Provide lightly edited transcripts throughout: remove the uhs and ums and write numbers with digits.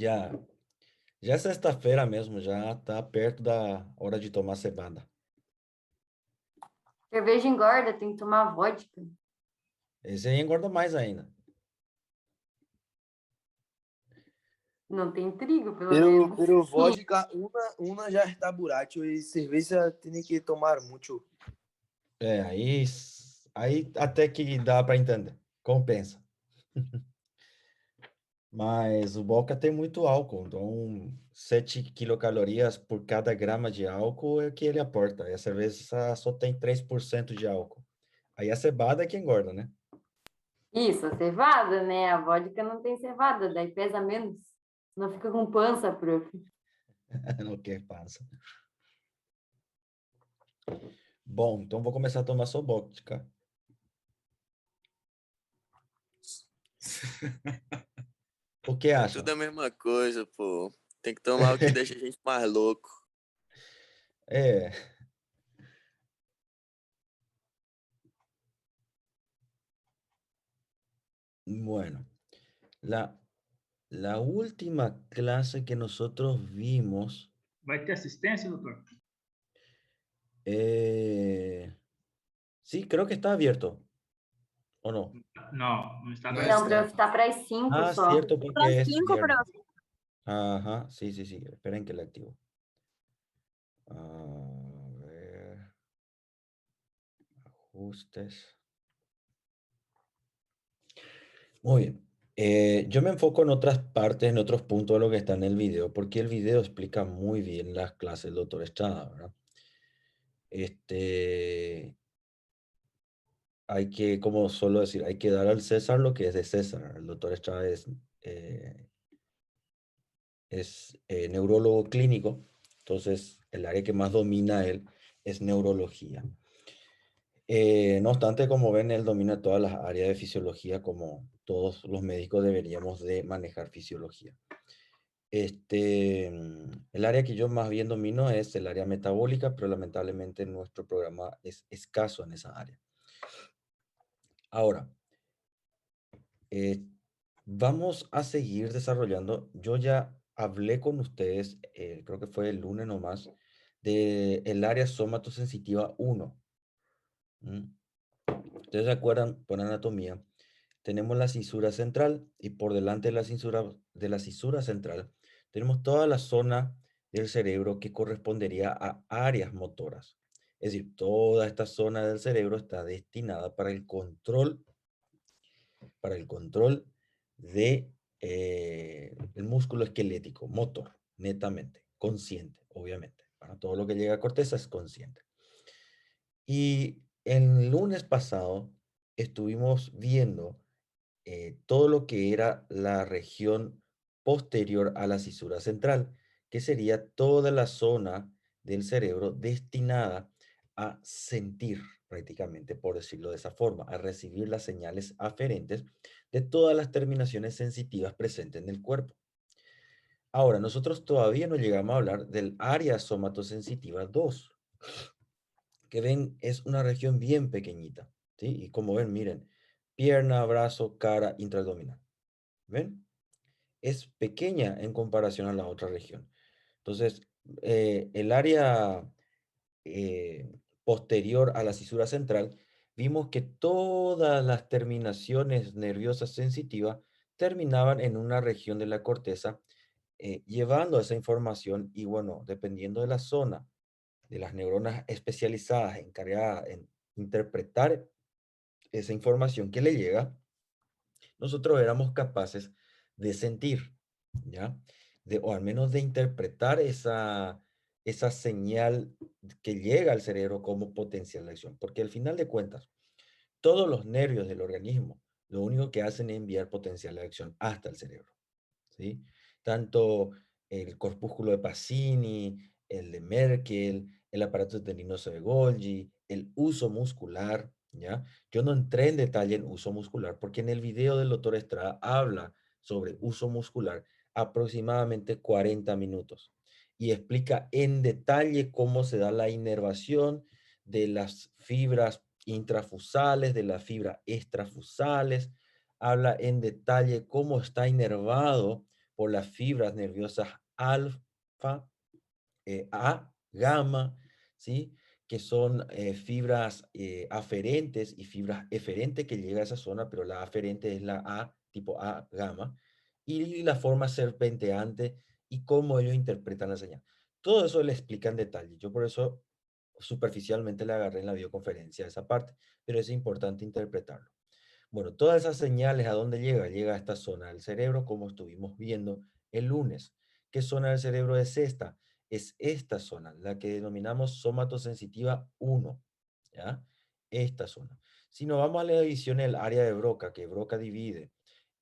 Já, já é sexta-feira mesmo, já tá perto da hora de tomar cevada. Cerveja engorda, tem que tomar vodka. Esse aí engorda mais ainda. Não tem trigo, pelo Pero, menos. pero vodka, una ya está borracho y cerveza tiene que tomar mucho. É, aí até que dá para entender. Compensa. Mas o vodka tem muito álcool, então 7 quilocalorias por cada grama de álcool é o que ele aporta. E a cerveja só tem 3% de álcool. Aí a cevada é que engorda, né? Isso, a cevada, né? A vodka não tem cevada, daí pesa menos. Não fica com pança, prof. O que passa. Bom, então vou começar a tomar só vodka. O que É acha? tudo a mesma coisa, pô. Tem que tomar o que deixa a gente mais louco. É, bueno, la, la última clase que nosotros vimos, Vai ter assistência, doutor? sí, creo que está abierto, ¿o no? Não, não está Não aberto. Não, está. prof, tá para as 5 Ah, só. cierto, porque es 5, viernes. profe. Ajá, sí, sí, sí, esperen que le activo. A ver, ajustes. Muy bien. Yo me enfoco en otras partes, en otros puntos de lo que está en el video, porque el video explica muy bien las clases del doctor Estrada, ¿verdad? Hay que, como suelo decir, hay que dar al César lo que es de César. El doctor Estrada es neurólogo clínico, entonces el área que más domina él es neurología. No obstante, como ven, él domina todas las áreas de fisiología, como todos los médicos deberíamos de manejar fisiología. El área que yo más bien domino es el área metabólica, pero lamentablemente nuestro programa es escaso en esa área. Ahora, vamos a seguir desarrollando. Yo ya hablé con ustedes, creo que fue el lunes nomás, del área somatosensitiva 1. Ustedes se acuerdan, por anatomía, tenemos la cisura central y por delante de la cisura central tenemos toda la zona del cerebro que correspondería a áreas motoras. Es decir, toda esta zona del cerebro está destinada para el control de el músculo esquelético, motor, netamente, consciente, obviamente. Para todo lo que llega a corteza es consciente. Y el lunes pasado estuvimos viendo todo lo que era la región posterior a la cisura central, que sería toda la zona del cerebro destinada a sentir, prácticamente, por decirlo de esa forma, a recibir las señales aferentes de todas las terminaciones sensitivas presentes en el cuerpo. Ahora, nosotros todavía no llegamos a hablar del área somatosensitiva 2, que ven, es una región bien pequeñita, ¿sí? Y como ven, miren, pierna, brazo, cara, intraabdominal. ¿Ven? Es pequeña en comparación a la otra región. Entonces, el área posterior a la cisura central, vimos que todas las terminaciones nerviosas sensitivas terminaban en una región de la corteza, llevando esa información y bueno, dependiendo de la zona de las neuronas especializadas encargadas en interpretar esa información que le llega, nosotros éramos capaces de sentir, ¿ya? O al menos de interpretar esa señal que llega al cerebro como potencial de acción. Porque al final de cuentas, todos los nervios del organismo lo único que hacen es enviar potencial de acción hasta el cerebro, ¿sí? Tanto el corpúsculo de Pacini, el de Merkel, el aparato tendinoso de Golgi, el uso muscular, ¿ya? Yo no entré en detalle en uso muscular porque en el video del doctor Estrada habla sobre uso muscular aproximadamente 40 minutos y explica en detalle cómo se da la inervación de las fibras intrafusales, de las fibras extrafusales, habla en detalle cómo está inervado, por las fibras nerviosas alfa, A, gamma, ¿sí? Que son fibras aferentes y fibras eferentes que llega a esa zona, pero la aferente es la A, tipo A, gamma, y la forma serpenteante y cómo ellos interpretan la señal. Todo eso le explica en detalle. Yo por eso superficialmente le agarré en la videoconferencia esa parte, pero es importante interpretarlo. Bueno, todas esas señales, ¿a dónde llega? Llega a esta zona del cerebro, como estuvimos viendo el lunes. ¿Qué zona del cerebro es esta? Es esta zona, la que denominamos somatosensitiva 1, ¿ya? Esta zona. Si nos vamos a la división del área de Broca, que Broca divide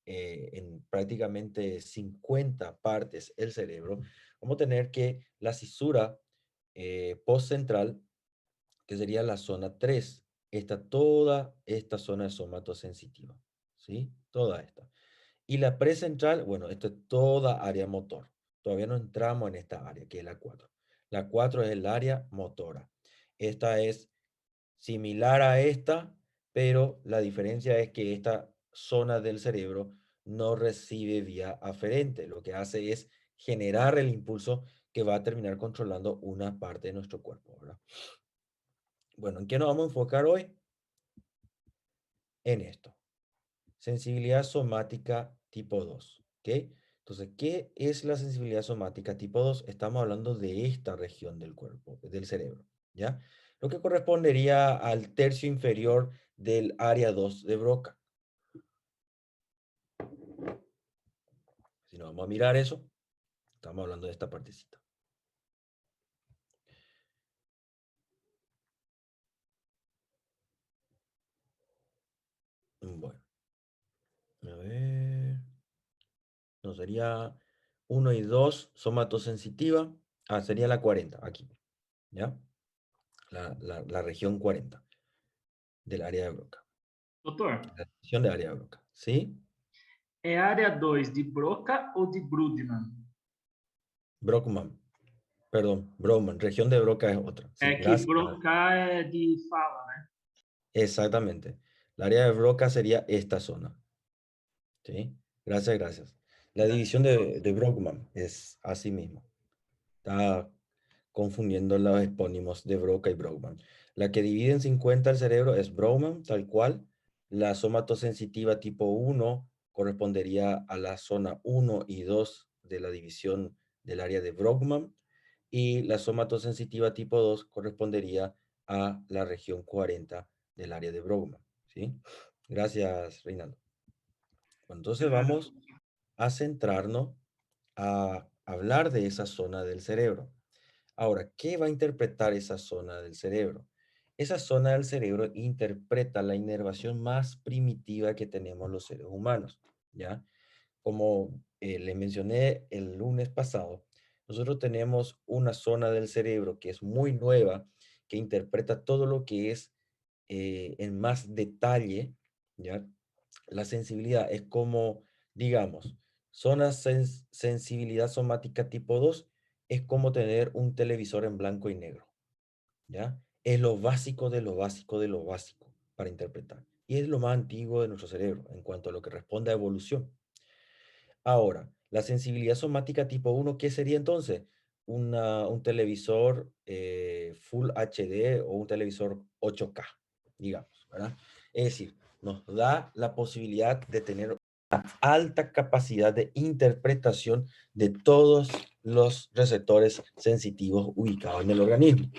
en prácticamente 50 partes el cerebro, vamos a tener que la cisura postcentral, que sería la zona 3, está toda esta zona de somatosensitiva, ¿sí? Toda esta. Y la precentral, bueno, esto es toda área motor. Todavía no entramos en esta área, que es la 4. La 4 es el área motora. Esta es similar a esta, pero la diferencia es que esta zona del cerebro no recibe vía aferente. Lo que hace es generar el impulso que va a terminar controlando una parte de nuestro cuerpo, ¿verdad? Bueno, ¿en qué nos vamos a enfocar hoy? En esto. Sensibilidad somática tipo 2. ¿Ok? Entonces, ¿qué es la sensibilidad somática tipo 2? Estamos hablando de esta región del cuerpo, del cerebro, ¿ya? Lo que correspondería al tercio inferior del área 2 de Broca. Si nos vamos a mirar eso, estamos hablando de esta partecita. Bueno, a ver. No, sería 1 y 2 somatosensitiva. Ah, sería la 40, aquí, ¿ya? La región 40 del área de Broca. Doutor, La región del área de Broca, ¿sí? é área 2 de Broca ou de Brodmann? Brockman, perdón, Brockman, región de Broca es otra. Sí, É que gracias. Broca é de fala, né? Exactamente. El área de Broca sería esta zona, ¿sí? Gracias, gracias. La división de Brockman es así mismo. Está confundiendo los epónimos de Broca y Brockman. La que divide en 50 el cerebro es Brockman, tal cual. La somatosensitiva tipo 1 correspondería a la zona 1 y 2 de la división del área de Brockman. Y la somatosensitiva tipo 2 correspondería a la región 40 del área de Brockman, ¿sí? Gracias, Reinaldo. Entonces vamos a centrarnos a hablar de esa zona del cerebro. Ahora, ¿qué va a interpretar esa zona del cerebro? Esa zona del cerebro interpreta la inervación más primitiva que tenemos los seres humanos, ¿ya? Como le mencioné el lunes pasado, nosotros tenemos una zona del cerebro que es muy nueva, que interpreta todo lo que es en más detalle, ¿ya? La sensibilidad es como, digamos, sensibilidad somática tipo 2 es como tener un televisor en blanco y negro, ¿ya? Es lo básico de lo básico de lo básico para interpretar. Y es lo más antiguo de nuestro cerebro en cuanto a lo que responde a evolución. Ahora, la sensibilidad somática tipo 1, ¿qué sería entonces? Un televisor Full HD o un televisor 8K, digamos, ¿verdad? Es decir, nos da la posibilidad de tener una alta capacidad de interpretación de todos los receptores sensitivos ubicados en el organismo.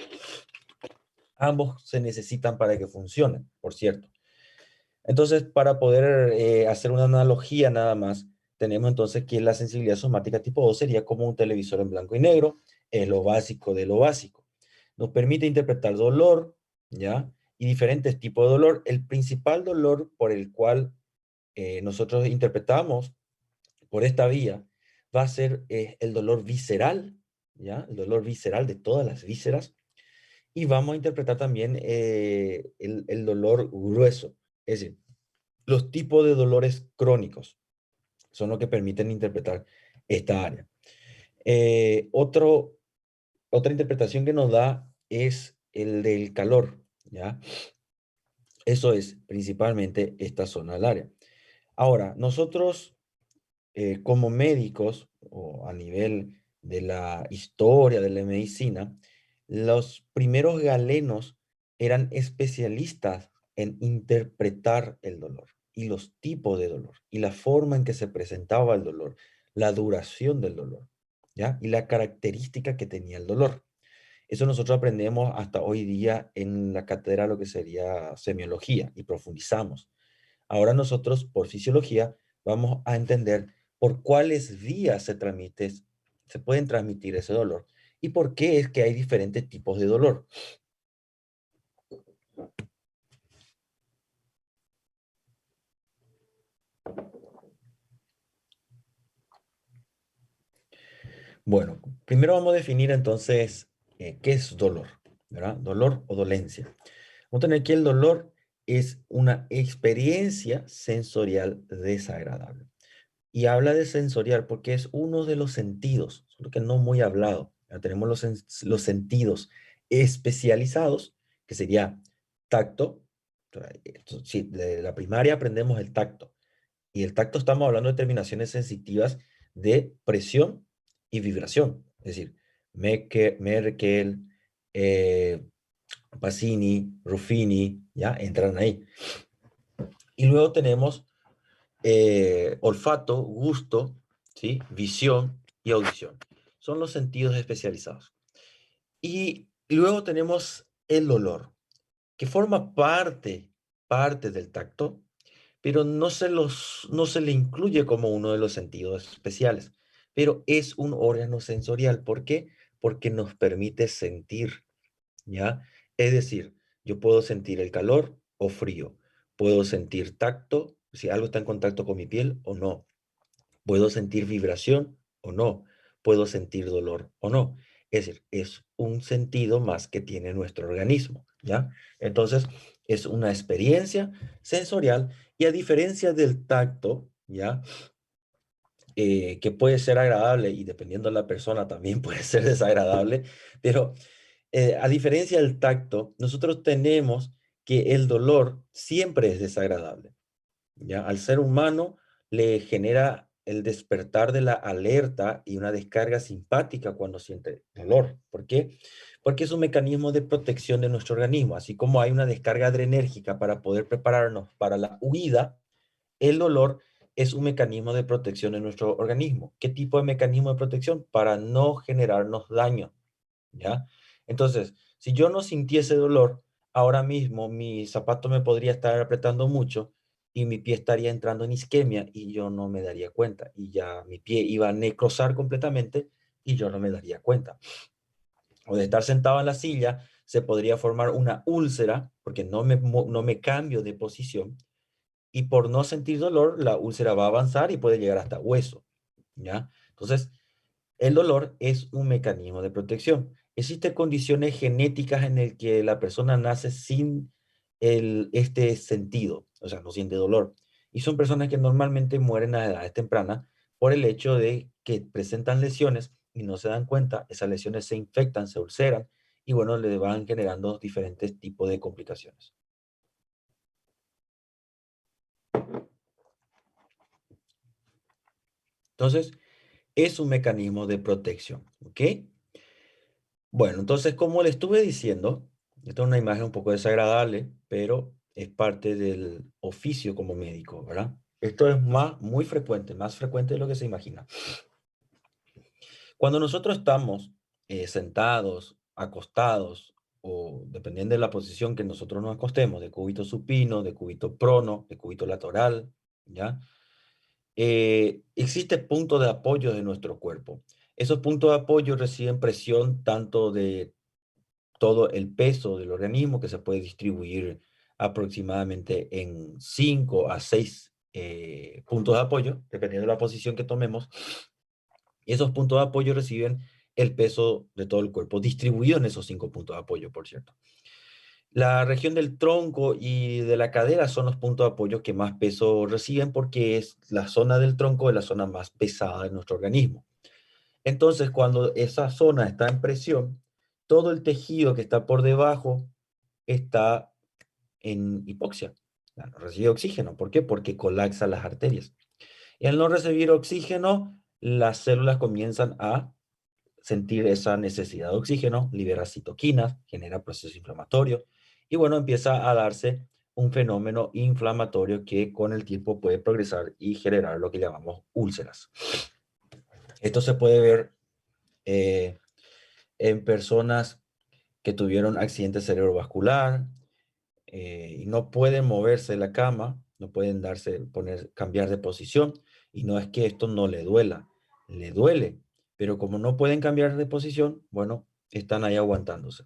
Ambos se necesitan para que funcionen, por cierto. Entonces, para poder hacer una analogía nada más, tenemos entonces que la sensibilidad somática tipo 2 sería como un televisor en blanco y negro, es lo básico de lo básico. Nos permite interpretar dolor, ¿ya? Y diferentes tipos de dolor. El principal dolor por el cual nosotros interpretamos por esta vía va a ser el dolor visceral, ¿ya? El dolor visceral de todas las vísceras. Y vamos a interpretar también el dolor grueso, es decir, los tipos de dolores crónicos son lo que permiten interpretar esta área. Otra interpretación que nos da es el del calor, ¿ya? Eso es principalmente esta zona del área. Ahora, nosotros como médicos o a nivel de la historia de la medicina, los primeros galenos eran especialistas en interpretar el dolor y los tipos de dolor y la forma en que se presentaba el dolor, la duración del dolor, ¿ya? Y la característica que tenía el dolor. Eso nosotros aprendemos hasta hoy día en la cátedra, lo que sería semiología, y profundizamos. Ahora nosotros, por fisiología, vamos a entender por cuáles vías se pueden transmitir ese dolor y por qué es que hay diferentes tipos de dolor. Bueno, primero vamos a definir entonces qué es dolor, ¿verdad? Dolor o dolencia. Vamos a tener que el dolor es una experiencia sensorial desagradable. Y habla de sensorial porque es uno de los sentidos, solo que no muy hablado. Ya tenemos los sentidos especializados, que sería tacto. Sí, de la primaria aprendemos el tacto. Y el tacto estamos hablando de terminaciones sensitivas de presión y vibración. Es decir, Merkel, eh, Pacini, Ruffini, ya entran ahí. Y luego tenemos olfato, gusto, ¿sí? Visión y audición. Son los sentidos especializados. Y luego tenemos el olor, que forma parte del tacto, pero no se le incluye como uno de los sentidos especiales. Pero es un órgano sensorial. ¿Por qué? Porque nos permite sentir, ¿ya? Es decir, yo puedo sentir el calor o frío, puedo sentir tacto, si algo está en contacto con mi piel o no, puedo sentir vibración o no, puedo sentir dolor o no. Es decir, es un sentido más que tiene nuestro organismo, ¿ya? Entonces, es una experiencia sensorial y a diferencia del tacto, ¿ya? Que puede ser agradable y dependiendo de la persona también puede ser desagradable, pero a diferencia del tacto, nosotros tenemos que el dolor siempre es desagradable, ¿ya? Al ser humano le genera el despertar de la alerta y una descarga simpática cuando siente dolor. ¿Por qué? Porque es un mecanismo de protección de nuestro organismo. Así como hay una descarga adrenérgica para poder prepararnos para la huida, el dolor es un mecanismo de protección de nuestro organismo. ¿Qué tipo de mecanismo de protección? Para no generarnos daño, ¿ya? Entonces, si yo no sintiese dolor, ahora mismo mi zapato me podría estar apretando mucho y mi pie estaría entrando en isquemia y yo no me daría cuenta y ya mi pie iba a necrosar completamente y yo no me daría cuenta. O de estar sentado en la silla, se podría formar una úlcera porque no me cambio de posición y por no sentir dolor, la úlcera va a avanzar y puede llegar hasta hueso, ¿ya? Entonces, el dolor es un mecanismo de protección. Existen condiciones genéticas en el que la persona nace sin este sentido, o sea, no siente dolor. Y son personas que normalmente mueren a edades tempranas por el hecho de que presentan lesiones y no se dan cuenta, esas lesiones se infectan, se ulceran y bueno, le van generando diferentes tipos de complicaciones. Entonces, es un mecanismo de protección, ¿ok? Bueno, entonces, como le estuve diciendo, esta es una imagen un poco desagradable, pero es parte del oficio como médico, ¿verdad? Esto es muy frecuente, más frecuente de lo que se imagina. Cuando nosotros estamos sentados, acostados, o dependiendo de la posición que nosotros nos acostemos, de cúbito supino, de cúbito prono, de cúbito lateral, ¿ya? Existe puntos de apoyo de nuestro cuerpo. Esos puntos de apoyo reciben presión tanto de todo el peso del organismo, que se puede distribuir aproximadamente en 5 a 6 puntos de apoyo, dependiendo de la posición que tomemos. Y esos puntos de apoyo reciben el peso de todo el cuerpo, distribuido en esos 5 puntos de apoyo, por cierto. La región del tronco y de la cadera son los puntos de apoyo que más peso reciben porque es la zona del tronco es la zona más pesada de nuestro organismo. Entonces, cuando esa zona está en presión, todo el tejido que está por debajo está en hipoxia, no recibe oxígeno. ¿Por qué? Porque colapsa las arterias. Y al no recibir oxígeno, las células comienzan a sentir esa necesidad de oxígeno, libera citoquinas, genera procesos inflamatorios y bueno, empieza a darse un fenómeno inflamatorio que con el tiempo puede progresar y generar lo que llamamos úlceras. Esto se puede ver eh, en personas que tuvieron accidente cerebrovascular y no pueden moverse de la cama, no pueden cambiar de posición, y no es que esto no le duela, le duele, pero como no pueden cambiar de posición, bueno, están ahí aguantándose.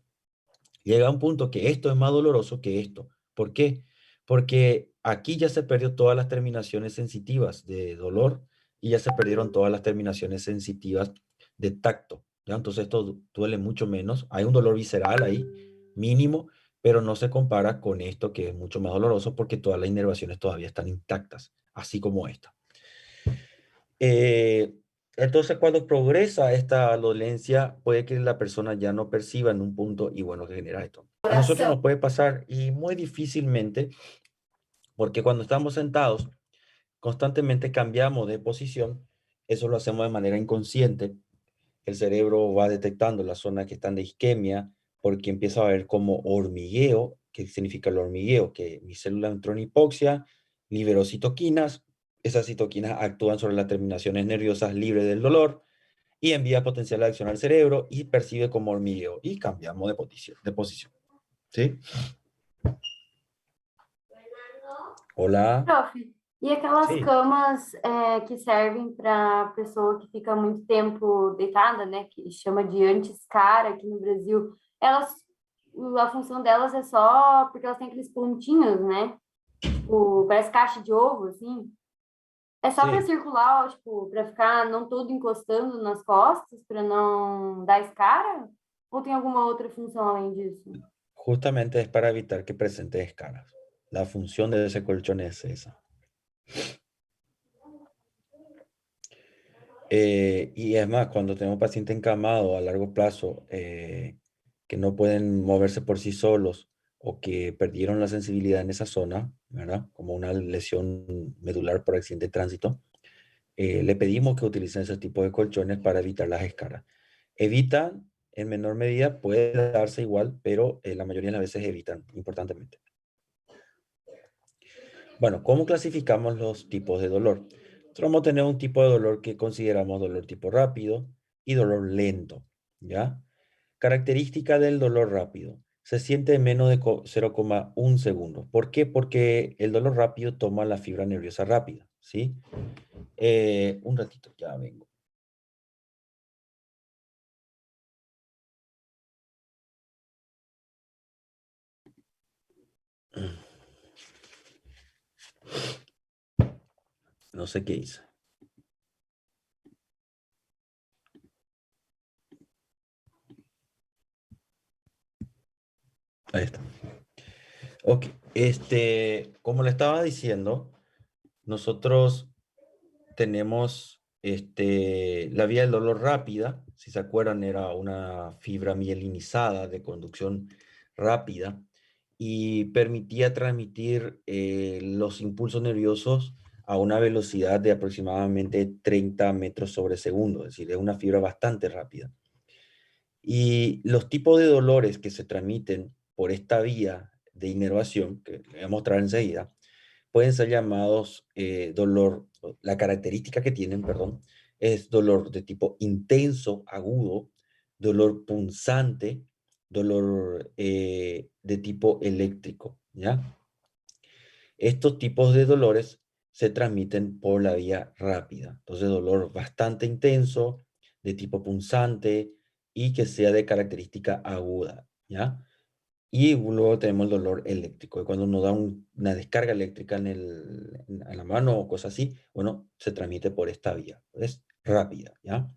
Llega un punto que esto es más doloroso que esto. ¿Por qué? Porque aquí ya se perdió todas las terminaciones sensitivas de dolor y ya se perdieron todas las terminaciones sensitivas de tacto, ¿ya? Entonces esto duele mucho menos. Hay un dolor visceral ahí, mínimo, pero no se compara con esto que es mucho más doloroso porque todas las inervaciones todavía están intactas, así como esta. Eh, entonces, cuando progresa esta dolencia, puede que la persona ya no perciba en un punto y bueno, que genera esto. A nosotros nos puede pasar y muy difícilmente, porque cuando estamos sentados, constantemente cambiamos de posición, eso lo hacemos de manera inconsciente. El cerebro va detectando las zonas que están de isquemia porque empieza a ver como hormigueo. ¿Qué significa el hormigueo? Que mi célula entró en hipoxia, liberó citoquinas, esas citoquinas actúan sobre las terminaciones nerviosas libres del dolor y envía potencial de acción al cerebro y percibe como hormigueo y cambiamos de posición. ¿Sí? Hola. Prof, e aquelas Sí, camas que servem para pessoa que fica muito tempo deitada, né? Que chama de anti-escara aqui no Brasil. Elas, a função delas é só porque elas têm aqueles pontinhos, né? Tipo, parece caixa de ovo, assim. É só para sí. circular, ó, tipo, para ficar não todo encostando nas costas, para não dar escara? Ou tem alguma outra função além disso? Justamente es para evitar que presente escaras. La función de ese colchón es esa. Y es más, cuando tenemos pacientes encamados a largo plazo que no pueden moverse por sí solos o que perdieron la sensibilidad en esa zona, ¿verdad? Como una lesión medular por accidente de tránsito, le pedimos que utilicen ese tipo de colchones para evitar las escaras. Evitan en menor medida, puede darse igual, pero la mayoría de las veces evitan importantemente. Bueno, ¿cómo clasificamos los tipos de dolor? Nosotros vamos a tener un tipo de dolor que consideramos dolor tipo rápido y dolor lento, ¿ya? Característica del dolor rápido. Se siente en menos de 0,1 segundo. ¿Por qué? Porque el dolor rápido toma la fibra nerviosa rápida, ¿sí? Un ratito, ya vengo. No sé qué hice. Ahí está. Ok, como le estaba diciendo, nosotros tenemos la vía del dolor rápida, si se acuerdan, era una fibra mielinizada de conducción rápida y permitía transmitir los impulsos nerviosos a una velocidad de aproximadamente 30 metros sobre segundo, es decir, es una fibra bastante rápida. Y los tipos de dolores que se transmiten por esta vía de inervación, que le voy a mostrar enseguida, pueden ser llamados la característica que tienen, perdón, es dolor de tipo intenso, agudo, dolor punzante, dolor de tipo eléctrico, ¿ya? Estos tipos de dolores se transmiten por la vía rápida. Entonces, dolor bastante intenso, de tipo punzante y que sea de característica aguda, ¿ya? Y luego tenemos el dolor eléctrico. Cuando uno da una descarga eléctrica en la mano o cosas así, bueno, se transmite por esta vía. Es rápida, ¿ya?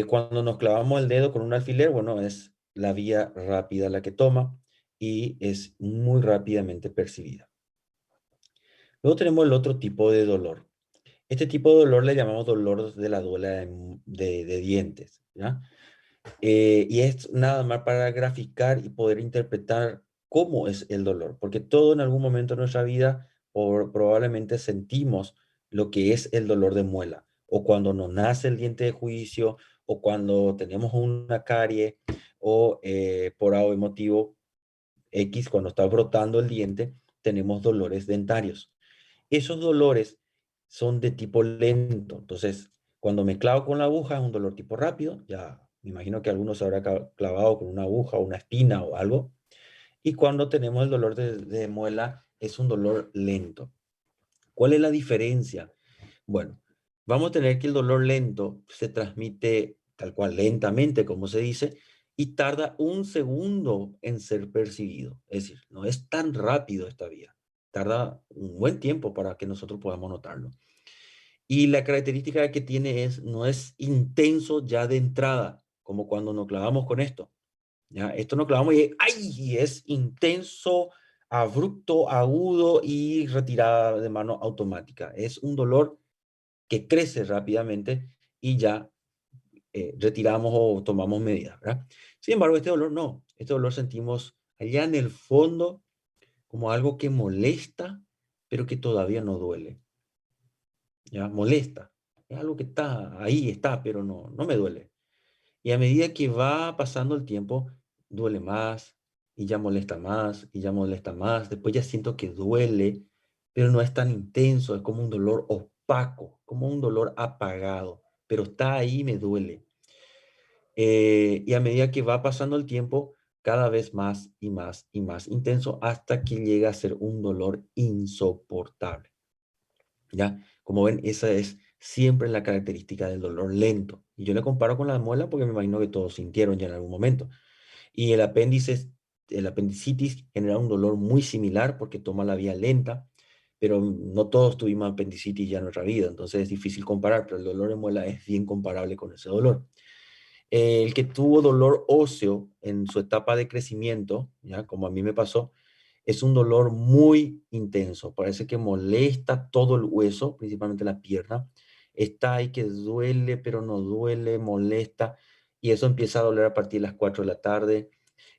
Cuando nos clavamos el dedo con un alfiler, bueno, es la vía rápida la que toma y es muy rápidamente percibida. Luego tenemos el otro tipo de dolor. Este tipo de dolor le llamamos dolor de la duela de dientes, ¿ya? Y es nada más para graficar y poder interpretar cómo es el dolor, porque todo en algún momento de nuestra vida probablemente sentimos lo que es el dolor de muela, o cuando nos nace el diente de juicio, o cuando tenemos una carie, o por algún motivo X, cuando está brotando el diente, tenemos dolores dentarios. Esos dolores son de tipo lento. Entonces, cuando me clavo con la aguja es un dolor tipo rápido. Ya me imagino que algunos se habrá clavado con una aguja o una espina o algo. Y cuando tenemos el dolor de muela es un dolor lento. ¿Cuál es la diferencia? Bueno, vamos a tener que el dolor lento se transmite tal cual lentamente, como se dice, y tarda un segundo en ser percibido. Es decir, no es tan rápido esta vía. Tarda un buen tiempo para que nosotros podamos notarlo. Y la característica que tiene es, no es intenso ya de entrada, como cuando nos clavamos con esto. ¿Ya? Esto nos clavamos y ¡ay! Es intenso, abrupto, agudo y retirada de mano automática. Es un dolor que crece rápidamente y ya retiramos o tomamos medidas, ¿verdad? Sin embargo, este dolor no. Este dolor sentimos allá en el fondo como algo que molesta, pero que todavía no duele. ¿Ya? Molesta. Es algo que está ahí, está, pero no me duele. Y a medida que va pasando el tiempo, duele más y ya molesta más y ya molesta más. Después ya siento que duele, pero no es tan intenso, es como un dolor opaco, como un dolor apagado, pero está ahí y me duele. Y a medida que va pasando el tiempo, cada vez más y más y más intenso hasta que llega a ser un dolor insoportable. ¿Ya? Como ven, esa es siempre la característica del dolor lento. Y yo le comparo con la muela porque me imagino que todos sintieron ya en algún momento. Y el apendicitis genera un dolor muy similar porque toma la vía lenta, pero no todos tuvimos apendicitis ya en nuestra vida, entonces es difícil comparar, pero el dolor de muela es bien comparable con ese dolor. El que tuvo dolor óseo en su etapa de crecimiento, ya como a mí me pasó, es un dolor muy intenso. Parece que molesta todo el hueso, principalmente la pierna. Está ahí que duele, pero no duele, molesta. Y eso empieza a doler a partir de las 4 de la tarde.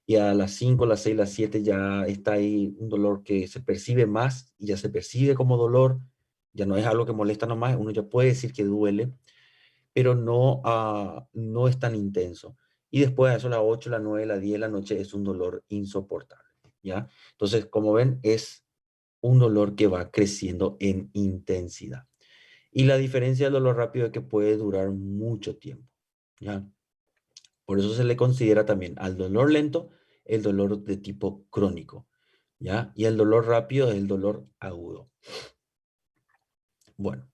Y a las 5, las 6, las 7 ya está ahí un dolor que se percibe más y ya se percibe como dolor. Ya no es algo que molesta nomás. Uno ya puede decir que duele, pero no es tan intenso. Y después a eso, a las 8, las 9, las 10 de la noche es un dolor insoportable, ¿ya? Entonces, como ven, es un dolor que va creciendo en intensidad. Y la diferencia del dolor rápido es que puede durar mucho tiempo, ¿ya? Por eso se le considera también al dolor lento el dolor de tipo crónico, ¿ya? Y el dolor rápido es el dolor agudo. Bueno,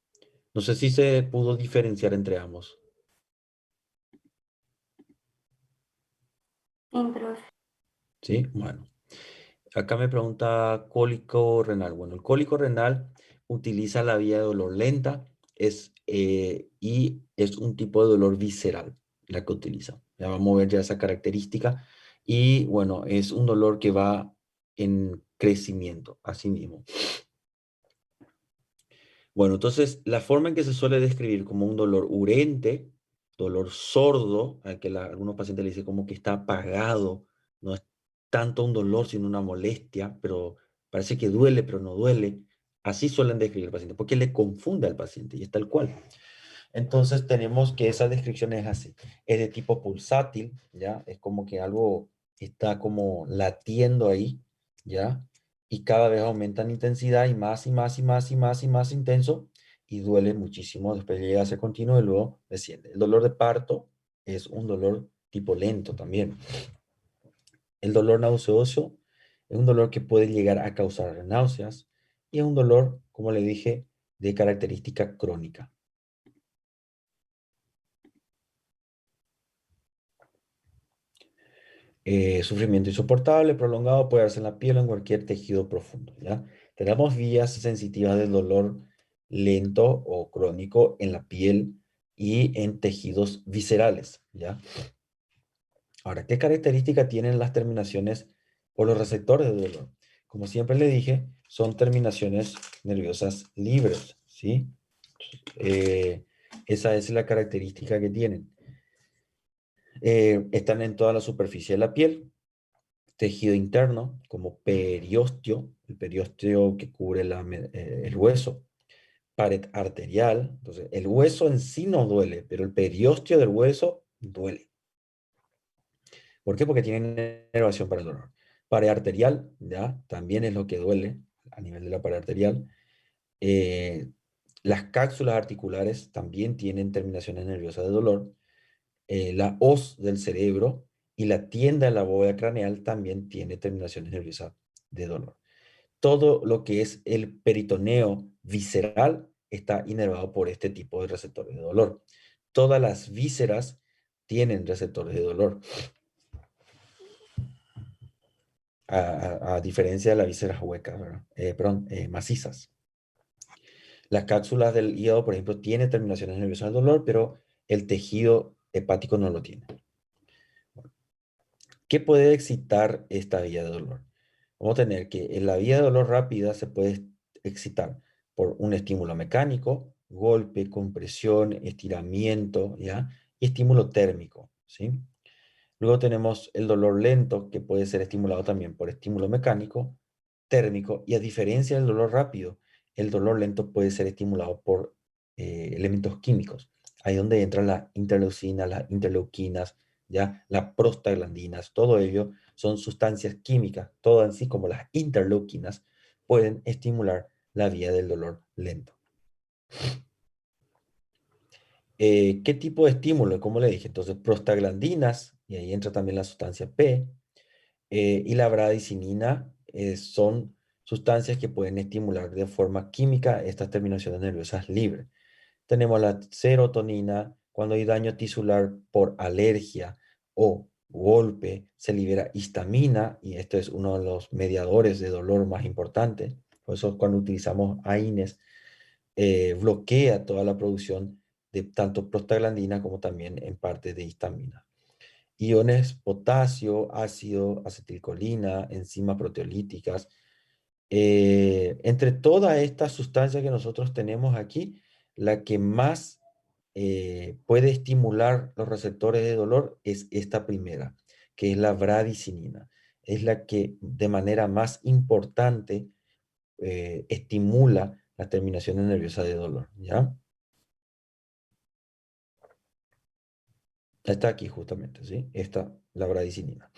no sé si se pudo diferenciar entre ambos. Sim, prof. ¿Sí? Bueno. Acá me pregunta cólico renal. Bueno, el cólico renal utiliza la vía de dolor lenta y es un tipo de dolor visceral la que utiliza. Ya vamos a ver ya esa característica. Y bueno, es un dolor que va en crecimiento, así mismo. Bueno, entonces la forma en que se suele describir como un dolor urente, dolor sordo, al que algunos pacientes le dicen como que está apagado, no es tanto un dolor sino una molestia, pero parece que duele pero no duele. Así suelen describir al paciente, porque le confunde al paciente y es tal cual. Entonces tenemos que esa descripción es así, es de tipo pulsátil, ¿ya? Es como que algo está como latiendo ahí, ¿ya? Y cada vez aumenta en intensidad y más y más y más y más y más intenso y duele muchísimo, después llega a ser continuo y luego desciende. El dolor de parto es un dolor tipo lento también. El dolor nauseoso es un dolor que puede llegar a causar náuseas y es un dolor, como le dije, de característica crónica. Sufrimiento insoportable, prolongado, puede darse en la piel o en cualquier tejido profundo, ¿ya? Tenemos vías sensitivas del dolor lento o crónico en la piel y en tejidos viscerales, ¿ya? Ahora, ¿qué características tienen las terminaciones o los receptores de dolor? Como siempre le dije, son terminaciones nerviosas libres, ¿sí? Eh, Esa es la característica que tienen. Están en toda la superficie de la piel, tejido interno, como periósteo, el periósteo que cubre el hueso, pared arterial. Entonces, el hueso en sí no duele, pero el periósteo del hueso duele. ¿Por qué? Porque tiene inervación para el dolor. Pared arterial, ya, también es lo que duele a nivel de la pared arterial. Eh, las cápsulas articulares también tienen terminaciones nerviosas de dolor. La hoz del cerebro y la tienda de la bóveda craneal también tiene terminaciones nerviosas de dolor. Todo lo que es el peritoneo visceral está inervado por este tipo de receptores de dolor. Todas las vísceras tienen receptores de dolor, a diferencia de las vísceras huecas, ¿verdad? Macizas. Las cápsulas del hígado, por ejemplo, tienen terminaciones nerviosas de dolor, pero el tejido hepático no lo tiene. ¿Qué puede excitar esta vía de dolor? Vamos a tener que en la vía de dolor rápida se puede excitar por un estímulo mecánico, golpe, compresión, estiramiento, ¿ya? Y estímulo térmico, ¿sí? Luego tenemos el dolor lento, que puede ser estimulado también por estímulo mecánico, térmico, y a diferencia del dolor rápido, el dolor lento puede ser estimulado por elementos químicos. Ahí donde entran las interleucinas, las interleuquinas, ¿ya? Las prostaglandinas, todo ello son sustancias químicas, todas así como las interleuquinas, pueden estimular la vía del dolor lento. ¿Qué tipo de estímulo? Como le dije, entonces prostaglandinas, y ahí entra también la sustancia P, y la bradicinina son sustancias que pueden estimular de forma química estas terminaciones nerviosas libres. Tenemos la serotonina, cuando hay daño tisular por alergia o golpe, se libera histamina, y esto es uno de los mediadores de dolor más importantes. Por eso cuando utilizamos AINES, bloquea toda la producción de tanto prostaglandina como también en parte de histamina. Iones potasio, ácido, acetilcolina, enzimas proteolíticas. Entre todas estas sustancias que nosotros tenemos aquí, la que más puede estimular los receptores de dolor es esta primera, que es la bradicinina. Es la que de manera más importante estimula las terminaciones nerviosas de dolor, ¿ya? Está aquí justamente, ¿sí? Esta, la bradicinina.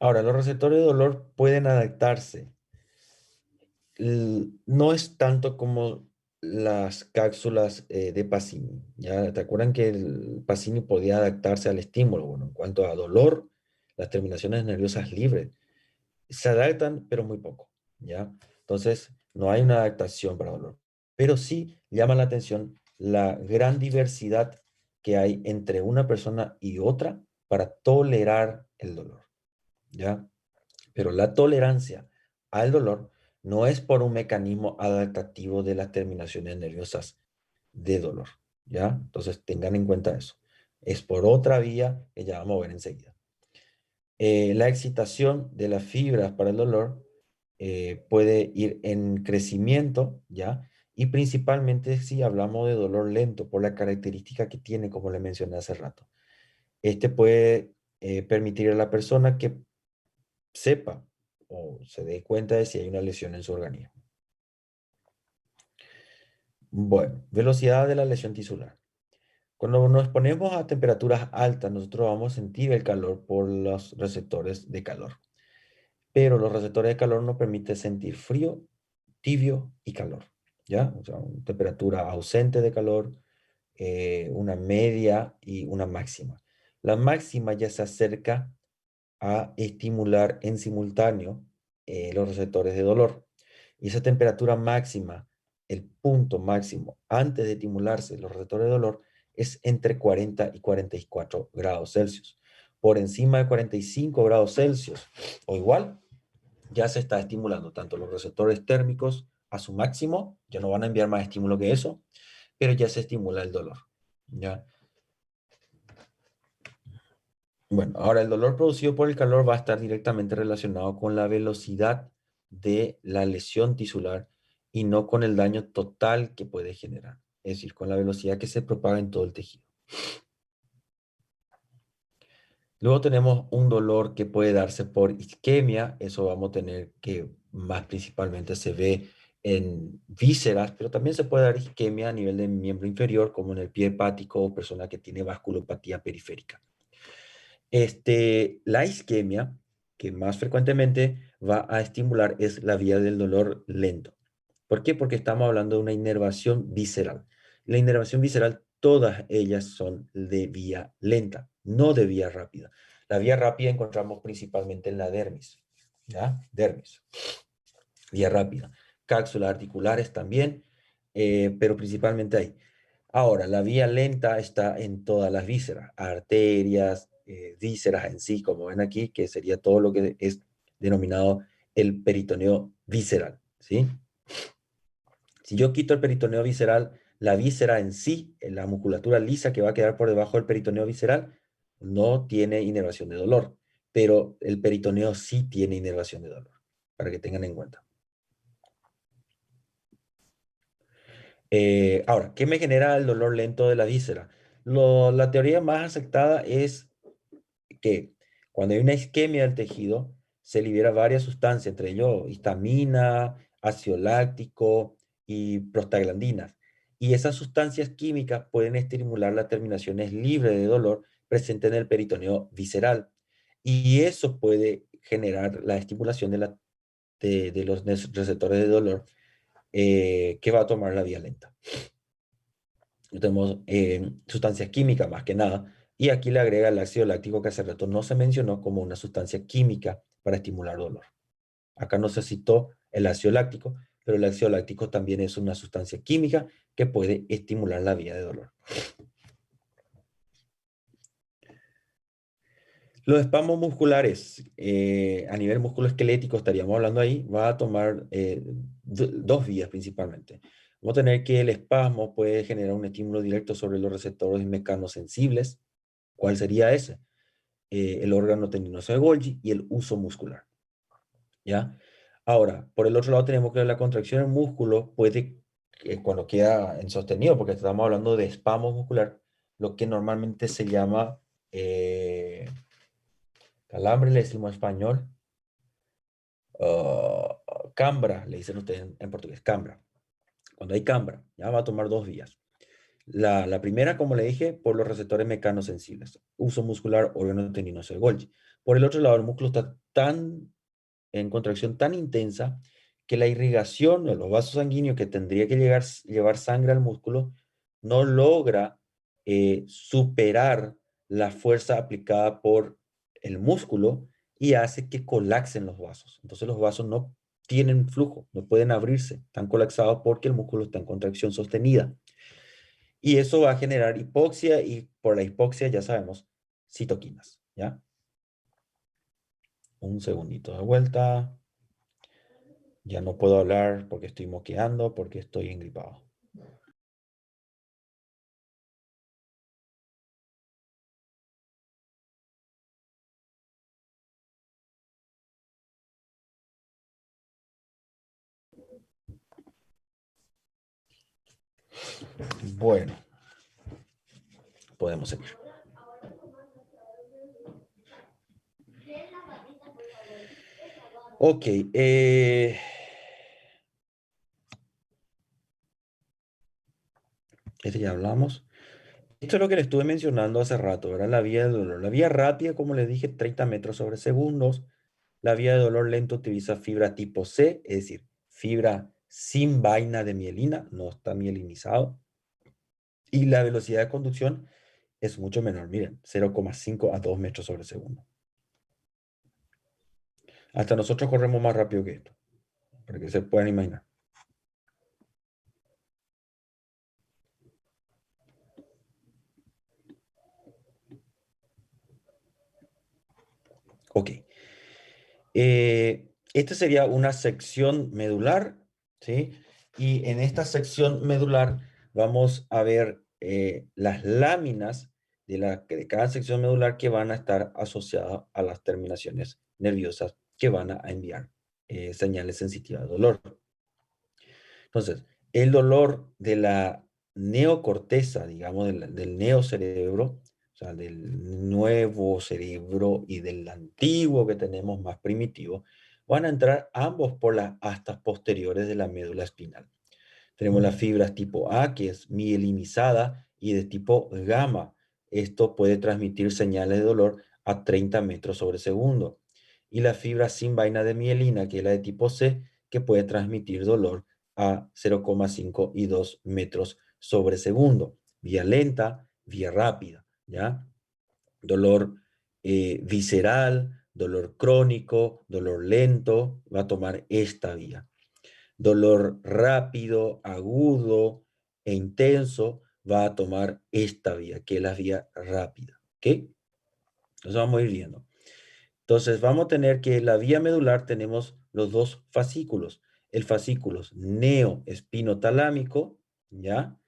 Ahora, los receptores de dolor pueden adaptarse. No es tanto como las cápsulas de Pacini. ¿Ya? ¿Te acuerdan que el Pacini podía adaptarse al estímulo? Bueno, en cuanto a dolor, las terminaciones nerviosas libres se adaptan, pero muy poco. ¿Ya? Entonces, no hay una adaptación para dolor. Pero sí llama la atención la gran diversidad que hay entre una persona y otra para tolerar el dolor. ¿Ya? Pero la tolerancia al dolor no es por un mecanismo adaptativo de las terminaciones nerviosas de dolor, ¿ya? Entonces tengan en cuenta eso. Es por otra vía que ya vamos a ver enseguida. La excitación de las fibras para el dolor puede ir en crecimiento, ¿ya? Y principalmente si hablamos de dolor lento, por la característica que tiene, como le mencioné hace rato. Este puede permitir a la persona que sepa o se dé cuenta de si hay una lesión en su organismo. Bueno, velocidad de la lesión tisular. Cuando nos ponemos a temperaturas altas, nosotros vamos a sentir el calor por los receptores de calor. Pero los receptores de calor nos permiten sentir frío, tibio y calor. ¿Ya? O sea, una temperatura ausente de calor, una media y una máxima. La máxima ya se acerca a estimular en simultáneo los receptores de dolor. Y esa temperatura máxima, el punto máximo antes de estimularse los receptores de dolor, es entre 40 y 44 grados Celsius. Por encima de 45 grados Celsius o igual, ya se está estimulando tanto los receptores térmicos a su máximo, ya no van a enviar más estímulo que eso, pero ya se estimula el dolor. ¿Ya? Bueno, ahora el dolor producido por el calor va a estar directamente relacionado con la velocidad de la lesión tisular y no con el daño total que puede generar, es decir, con la velocidad que se propaga en todo el tejido. Luego tenemos un dolor que puede darse por isquemia. Eso vamos a tener que más principalmente se ve en vísceras, pero también se puede dar isquemia a nivel del miembro inferior, como en el pie hepático o persona que tiene vasculopatía periférica. La isquemia, que más frecuentemente va a estimular, es la vía del dolor lento. ¿Por qué? Porque estamos hablando de una inervación visceral. La inervación visceral, todas ellas son de vía lenta, no de vía rápida. La vía rápida encontramos principalmente en la dermis, ¿ya? Dermis, vía rápida. Cápsulas articulares también, pero principalmente ahí. Ahora, la vía lenta está en todas las vísceras, arterias, vísceras en sí, como ven aquí, que sería todo lo que es denominado el peritoneo visceral, ¿sí? Si yo quito el peritoneo visceral, la víscera en sí, la musculatura lisa que va a quedar por debajo del peritoneo visceral, no tiene inervación de dolor, pero el peritoneo sí tiene inervación de dolor, para que tengan en cuenta. Ahora, ¿qué me genera el dolor lento de la víscera? La teoría más aceptada es que cuando hay una isquemia del tejido, se libera varias sustancias, entre ellos histamina, ácido láctico y prostaglandinas. Y esas sustancias químicas pueden estimular las terminaciones libres de dolor presentes en el peritoneo visceral. Y eso puede generar la estimulación de los receptores de dolor que va a tomar la vía lenta. Tenemos sustancias químicas más que nada, y aquí le agrega el ácido láctico que hace rato no se mencionó como una sustancia química para estimular dolor. Acá no se citó el ácido láctico, pero el ácido láctico también es una sustancia química que puede estimular la vía de dolor. Los espasmos musculares a nivel musculoesquelético, estaríamos hablando ahí, va a tomar dos vías principalmente. Vamos a tener que el espasmo puede generar un estímulo directo sobre los receptores mecanosensibles. ¿Cuál sería ese? El órgano tendinoso de Golgi y el uso muscular. ¿Ya? Ahora, por el otro lado tenemos que la contracción del músculo puede, cuando queda en sostenido, porque estamos hablando de espasmo muscular, lo que normalmente se llama calambre, le decimos en español, cambra, le dicen ustedes en portugués, cambra. Cuando hay cambra, ya va a tomar dos vías. La primera, como le dije, por los receptores mecanosensibles, uso muscular, órgano tendinoso de Golgi. Por el otro lado, el músculo está en contracción tan intensa que la irrigación de los vasos sanguíneos que tendría que llevar sangre al músculo no logra superar la fuerza aplicada por el músculo y hace que colapsen los vasos. Entonces los vasos no tienen flujo, no pueden abrirse, están colapsados porque el músculo está en contracción sostenida. Y eso va a generar hipoxia y por la hipoxia ya sabemos, citoquinas, ¿ya? Un segundito de vuelta. Ya no puedo hablar porque estoy moqueando, porque estoy engripado. Bueno, podemos seguir. Ok. Este ya hablamos. Esto es lo que le estuve mencionando hace rato, ¿verdad? La vía de dolor. La vía rápida, como les dije, 30 metros sobre segundos. La vía de dolor lento utiliza fibra tipo C, es decir, fibra sin vaina de mielina, no está mielinizado. Y la velocidad de conducción es mucho menor, miren, 0,5 a 2 metros sobre segundo. Hasta nosotros corremos más rápido que esto, para que se puedan imaginar. Ok. Esta sería una sección medular, ¿sí? Y en esta sección medular vamos a ver las láminas de cada sección medular que van a estar asociadas a las terminaciones nerviosas que van a enviar señales sensitivas de dolor. Entonces, el dolor de la neocorteza, digamos, del neocerebro, o sea, del nuevo cerebro y del antiguo que tenemos más primitivo, van a entrar ambos por las astas posteriores de la médula espinal. Tenemos las fibras tipo A, que es mielinizada, y de tipo gamma. Esto puede transmitir señales de dolor a 30 metros sobre segundo. Y la fibra sin vaina de mielina, que es la de tipo C, que puede transmitir dolor a 0,5 y 2 metros sobre segundo. Vía lenta, vía rápida, ¿ya? Dolor visceral, dolor crónico, dolor lento, va a tomar esta vía. Dolor rápido, agudo e intenso va a tomar esta vía, que es la vía rápida. ¿Ok? Entonces vamos a ir viendo. Entonces vamos a tener que la vía medular tenemos los dos fascículos. El fascículo neoespinotalámico, ¿ya?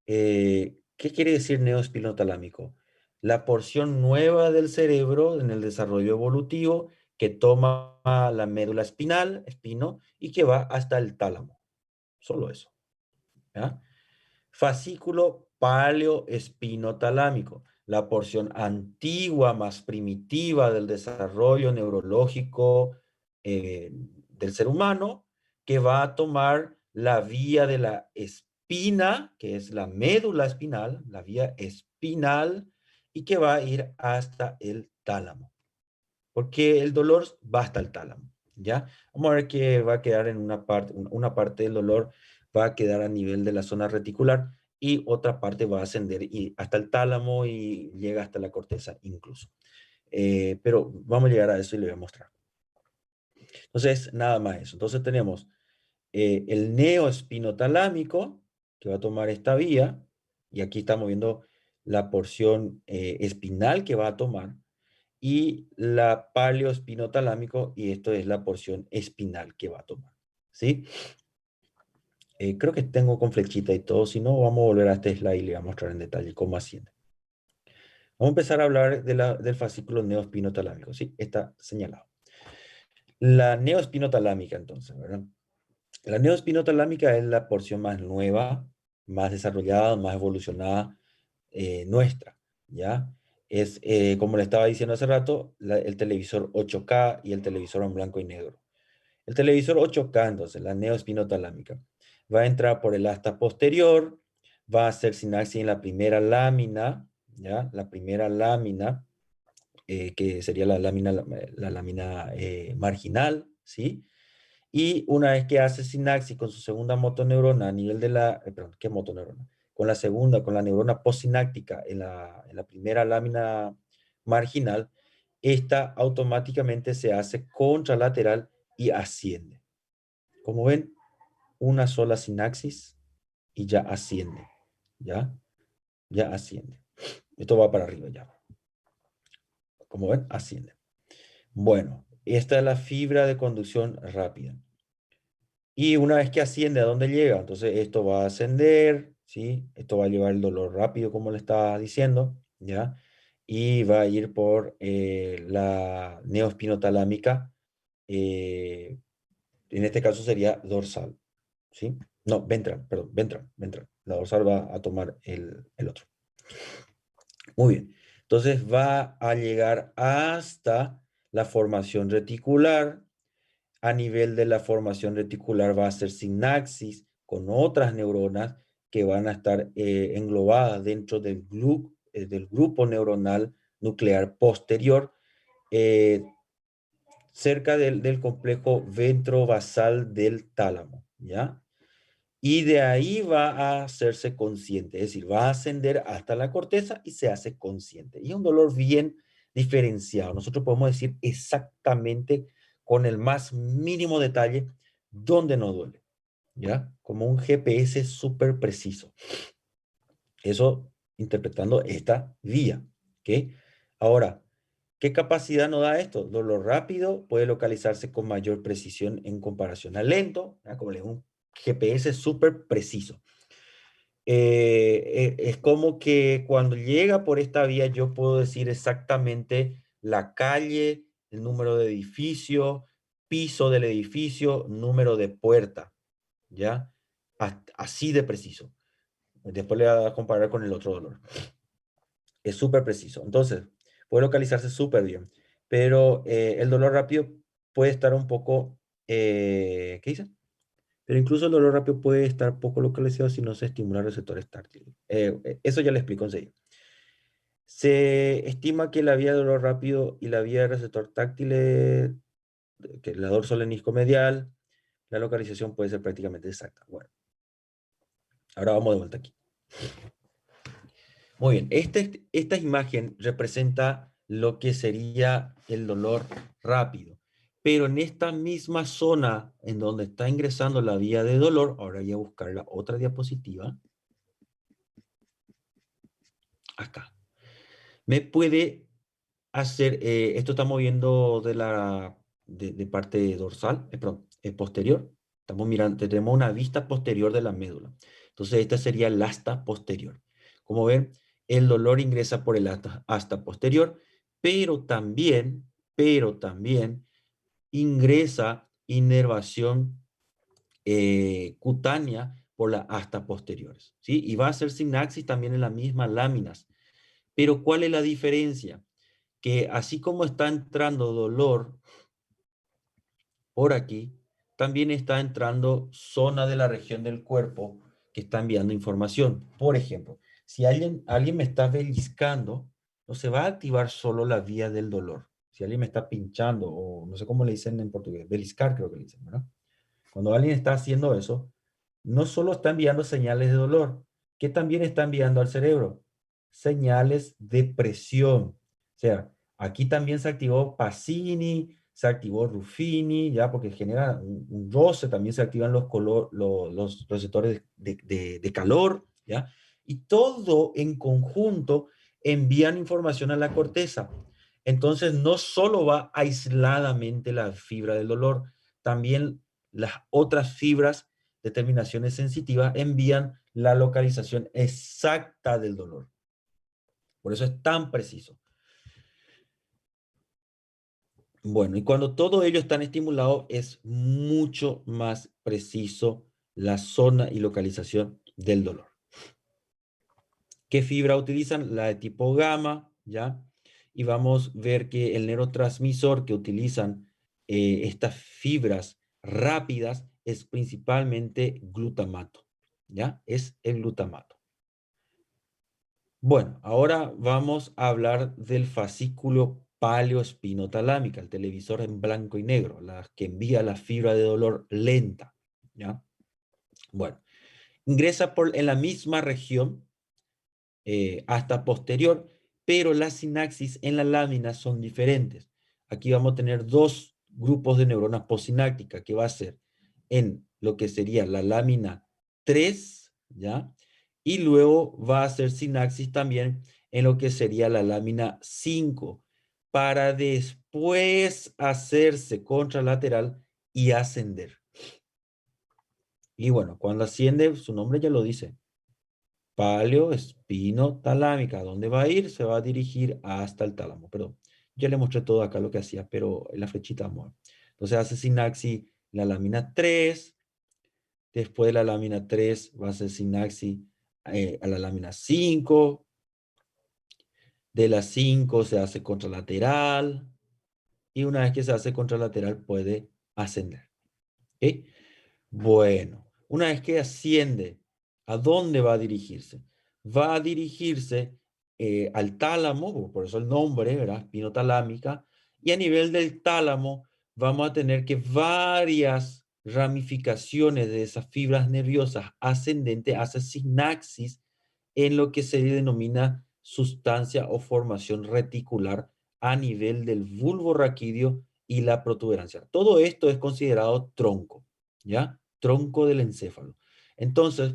¿Qué quiere decir neoespinotalámico? La porción nueva del cerebro en el desarrollo evolutivo que toma la médula espinal, espino, y que va hasta el tálamo. Solo eso. ¿Ya? Fascículo paleoespinotalámico, la porción antigua, más primitiva del desarrollo neurológico del ser humano, que va a tomar la vía de la espina, que es la médula espinal, la vía espinal, y que va a ir hasta el tálamo. Porque el dolor va hasta el tálamo, ¿ya? Vamos a ver que va a quedar en una parte del dolor va a quedar a nivel de la zona reticular y otra parte va a ascender hasta el tálamo y llega hasta la corteza incluso. Pero vamos a llegar a eso y le voy a mostrar. Entonces, nada más eso. Entonces tenemos el neoespinotalámico, que va a tomar esta vía, y aquí estamos viendo la porción espinal que va a tomar, y la paleoespinotalámico, y esto es la porción espinal que va a tomar, ¿sí? Creo que tengo con flechita y todo, si no, vamos a volver a este slide y le voy a mostrar en detalle cómo asciende. Vamos a empezar a hablar del fascículo neoespinotalámico, ¿sí? Está señalado. La neoespinotalámica, entonces, ¿verdad? La neoespinotalámica es la porción más nueva, más desarrollada, más evolucionada nuestra, ¿ya? Es, como le estaba diciendo hace rato, el televisor 8K y el televisor en blanco y negro. El televisor 8K, entonces, la neoespinotalámica, va a entrar por el asta posterior, va a hacer sinapsis en la primera lámina, ¿ya? La primera lámina, que sería la lámina marginal, ¿sí? Y una vez que hace sinapsis con su segunda motoneurona a nivel de perdón, ¿qué motoneurona? Con la segunda, con la neurona postsináptica en la primera lámina marginal, esta automáticamente se hace contralateral y asciende. Como ven, una sola sinapsis y ya asciende, ¿ya? Ya asciende. Esto va para arriba ya. Como ven, asciende. Bueno, esta es la fibra de conducción rápida. Y una vez que asciende, ¿a dónde llega? Entonces esto va a ascender, ¿sí? Esto va a llevar el dolor rápido, como le estaba diciendo, ¿ya? Y va a ir por la neoespinotalámica, en este caso sería dorsal, ¿sí? No, ventral, perdón, ventral. La dorsal va a tomar el otro. Muy bien. Entonces va a llegar hasta la formación reticular. A nivel de la formación reticular va a ser sinapsis con otras neuronas que van a estar englobadas dentro del grupo neuronal nuclear posterior, cerca del complejo ventrovasal del tálamo, ¿ya? Y de ahí va a hacerse consciente, es decir, va a ascender hasta la corteza y se hace consciente. Y es un dolor bien diferenciado. Nosotros podemos decir exactamente con el más mínimo detalle dónde nos duele, ¿ya? Como un GPS súper preciso. Eso interpretando esta vía, ¿ok? Ahora, ¿qué capacidad nos da esto? Dolor rápido puede localizarse con mayor precisión en comparación al lento, ¿ya? Como le digo, un GPS súper preciso. Es como que cuando llega por esta vía yo puedo decir exactamente la calle, el número de edificio, piso del edificio, número de puerta, ¿ya? Así de preciso. Después le voy a comparar con el otro dolor. Es súper preciso. Entonces, puede localizarse súper bien. Pero el dolor rápido puede estar un poco... ¿qué dice? Pero incluso el dolor rápido puede estar poco localizado si no se estimulan receptores táctiles. Eso ya le explico enseguida. Se estima que la vía de dolor rápido y la vía de receptor táctil, que es la dorsolenisco medial, la localización puede ser prácticamente exacta. Bueno, ahora vamos de vuelta aquí. Muy bien, esta imagen representa lo que sería el dolor rápido. Pero en esta misma zona en donde está ingresando la vía de dolor, ahora voy a buscar la otra diapositiva. Acá. Me puede hacer, esto estamos viendo de parte dorsal, perdón, posterior. Estamos mirando, tenemos una vista posterior de la médula. Entonces esta sería el asta posterior. Como ven, el dolor ingresa por el asta posterior, pero también ingresa inervación cutánea por las astas posteriores, ¿sí? Y va a hacer sinapsis también en las mismas láminas. Pero ¿cuál es la diferencia? Que así como está entrando dolor por aquí, también está entrando zona de la región del cuerpo que está enviando información. Por ejemplo, si alguien me está pellizcando, no se va a activar solo la vía del dolor. Si alguien me está pinchando, o no sé cómo le dicen en portugués, pellizcar creo que le dicen, ¿verdad? Cuando alguien está haciendo eso, no solo está enviando señales de dolor, que también está enviando al cerebro señales de presión. O sea, aquí también se activó Pacini, se activó Ruffini, ya porque genera un roce, también se activan los receptores de calor, ya. Y todo en conjunto envían información a la corteza. Entonces, no solo va aisladamente la fibra del dolor, también las otras fibras de terminaciones sensitivas envían la localización exacta del dolor. Por eso es tan preciso. Bueno, y cuando todo ello están estimulados, es mucho más preciso la zona y localización del dolor. ¿Qué fibra utilizan? La de tipo gamma, ¿ya? Y vamos a ver que el neurotransmisor que utilizan estas fibras rápidas es principalmente glutamato, ¿ya? Es el glutamato. Bueno, ahora vamos a hablar del fascículo paleoespinotalámica, el televisor en blanco y negro, la que envía la fibra de dolor lenta, ¿ya? Bueno, ingresa en la misma región hasta posterior, pero las sinapsis en la lámina son diferentes. Aquí vamos a tener dos grupos de neuronas postsinápticas que va a ser en lo que sería la lámina 3, ¿ya? Y luego va a hacer sinapsis también en lo que sería la lámina 5, para después hacerse contralateral y ascender. Y bueno, cuando asciende, su nombre ya lo dice, paleoespinotalámica. ¿Dónde va a ir? Se va a dirigir hasta el tálamo. Perdón, ya le mostré todo acá lo que hacía, pero en la flechita vamos. Entonces hace sinapsis la lámina 3. Después de la lámina 3 va a hacer sinapsis a la lámina 5. De la 5 se hace contralateral. Y una vez que se hace contralateral puede ascender. ¿Okay? Bueno, una vez que asciende, ¿a dónde va a dirigirse? Va a dirigirse al tálamo, por eso el nombre, ¿verdad? Espinotalámica. Y a nivel del tálamo vamos a tener que varias ramificaciones de esas fibras nerviosas ascendentes hacen sinapsis en lo que se denomina sustancia o formación reticular a nivel del bulbo raquídeo y la protuberancia. Todo esto es considerado tronco, ¿ya? Tronco del encéfalo. Entonces,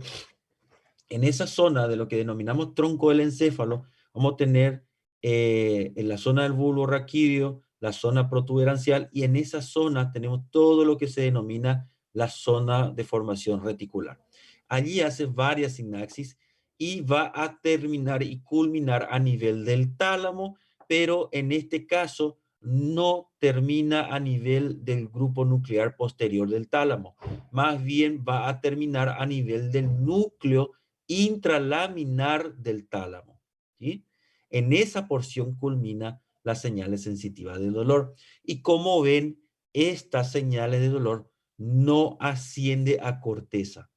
en esa zona de lo que denominamos tronco del encéfalo, vamos a tener en la zona del bulbo raquídeo, la zona protuberancial, y en esa zona tenemos todo lo que se denomina la zona de formación reticular. Allí hace varias sinapsis y va a terminar y culminar a nivel del tálamo, pero en este caso no termina a nivel del grupo nuclear posterior del tálamo. Más bien va a terminar a nivel del núcleo intralaminar del tálamo, ¿sí? En esa porción culmina las señales sensitivas del dolor. Y como ven, estas señales de dolor no asciende a corteza,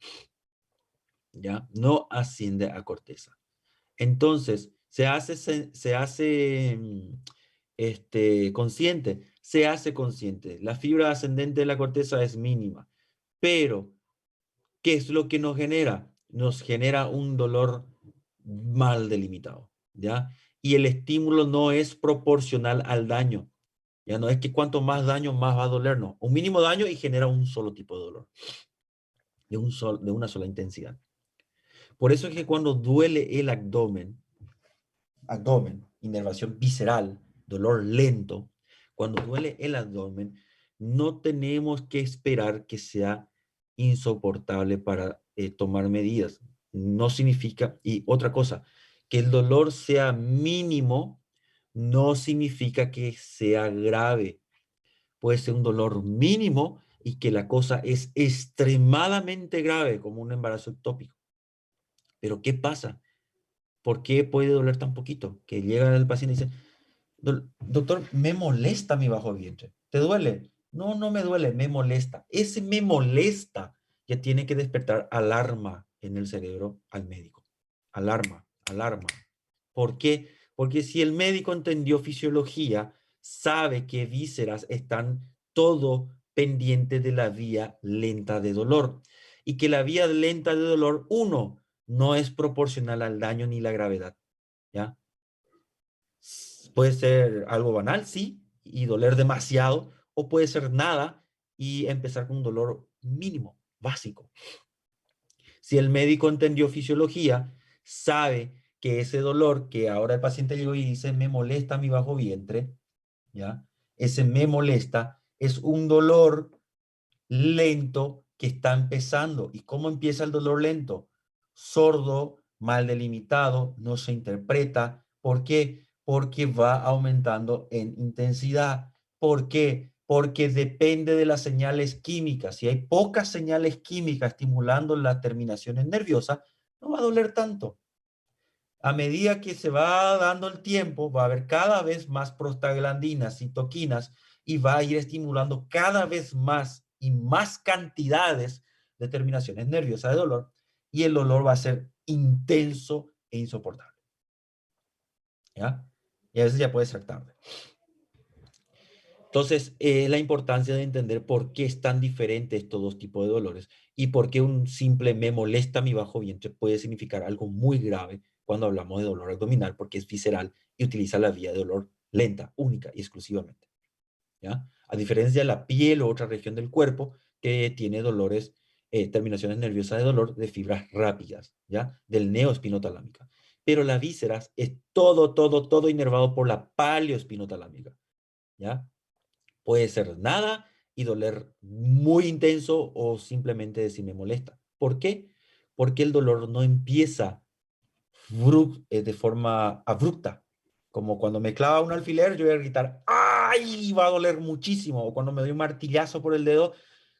¿ya? No asciende a corteza. Entonces, consciente, se hace consciente. La fibra ascendente de la corteza es mínima, pero ¿qué es lo que nos genera? Nos genera un dolor mal delimitado, ¿ya? Y el estímulo no es proporcional al daño. Ya no es que cuanto más daño, más va a doler, no. Un mínimo daño y genera un solo tipo de dolor, de una sola intensidad. Por eso es que cuando duele el abdomen, inervación visceral, dolor lento, cuando duele el abdomen, no tenemos que esperar que sea insoportable para tomar medidas. No significa, y otra cosa, que el dolor sea mínimo, no significa que sea grave. Puede ser un dolor mínimo y que la cosa es extremadamente grave, como un embarazo ectópico. Pero ¿qué pasa? ¿Por qué puede doler tan poquito? Que llega el paciente y dice, doctor, me molesta mi bajo vientre. ¿Te duele? No, no me duele, me molesta. Ese me molesta ya tiene que despertar alarma en el cerebro al médico. Alarma, alarma. ¿Por qué? Porque si el médico entendió fisiología, sabe que vísceras están todo pendiente de la vía lenta de dolor. Y que la vía lenta de dolor, uno, no es proporcional al daño ni la gravedad. ¿Ya? Puede ser algo banal, sí, y doler demasiado, o puede ser nada y empezar con un dolor mínimo, básico. Si el médico entendió fisiología, sabe que ese dolor que ahora el paciente llegó y dice, me molesta mi bajo vientre, ¿ya? Ese me molesta es un dolor lento que está empezando. ¿Y cómo empieza el dolor lento? Sordo, mal delimitado, no se interpreta. ¿Por qué? Porque va aumentando en intensidad. ¿Por qué? Porque depende de las señales químicas. Si hay pocas señales químicas estimulando las terminaciones nerviosas, no va a doler tanto. A medida que se va dando el tiempo, va a haber cada vez más prostaglandinas, citoquinas, y va a ir estimulando cada vez más y más cantidades de terminaciones nerviosas de dolor, y el dolor va a ser intenso e insoportable. ¿Ya? Y a veces ya puede ser tarde. Entonces, la importancia de entender por qué es tan diferente estos dos tipos de dolores y por qué un simple me molesta mi bajo vientre puede significar algo muy grave cuando hablamos de dolor abdominal, porque es visceral y utiliza la vía de dolor lenta, única y exclusivamente. ¿Ya? A diferencia de la piel o otra región del cuerpo que tiene dolores, terminaciones nerviosas de dolor de fibras rápidas, ¿ya? Del neoespinotalámica. Pero la vísceras es todo inervado por la paleoespinotalámica, ¿ya? Puede ser nada y doler muy intenso o simplemente decir me molesta. ¿Por qué? Porque el dolor no empieza de forma abrupta. Como cuando me clava un alfiler, yo voy a gritar, ¡ay! Va a doler muchísimo. O cuando me doy un martillazo por el dedo,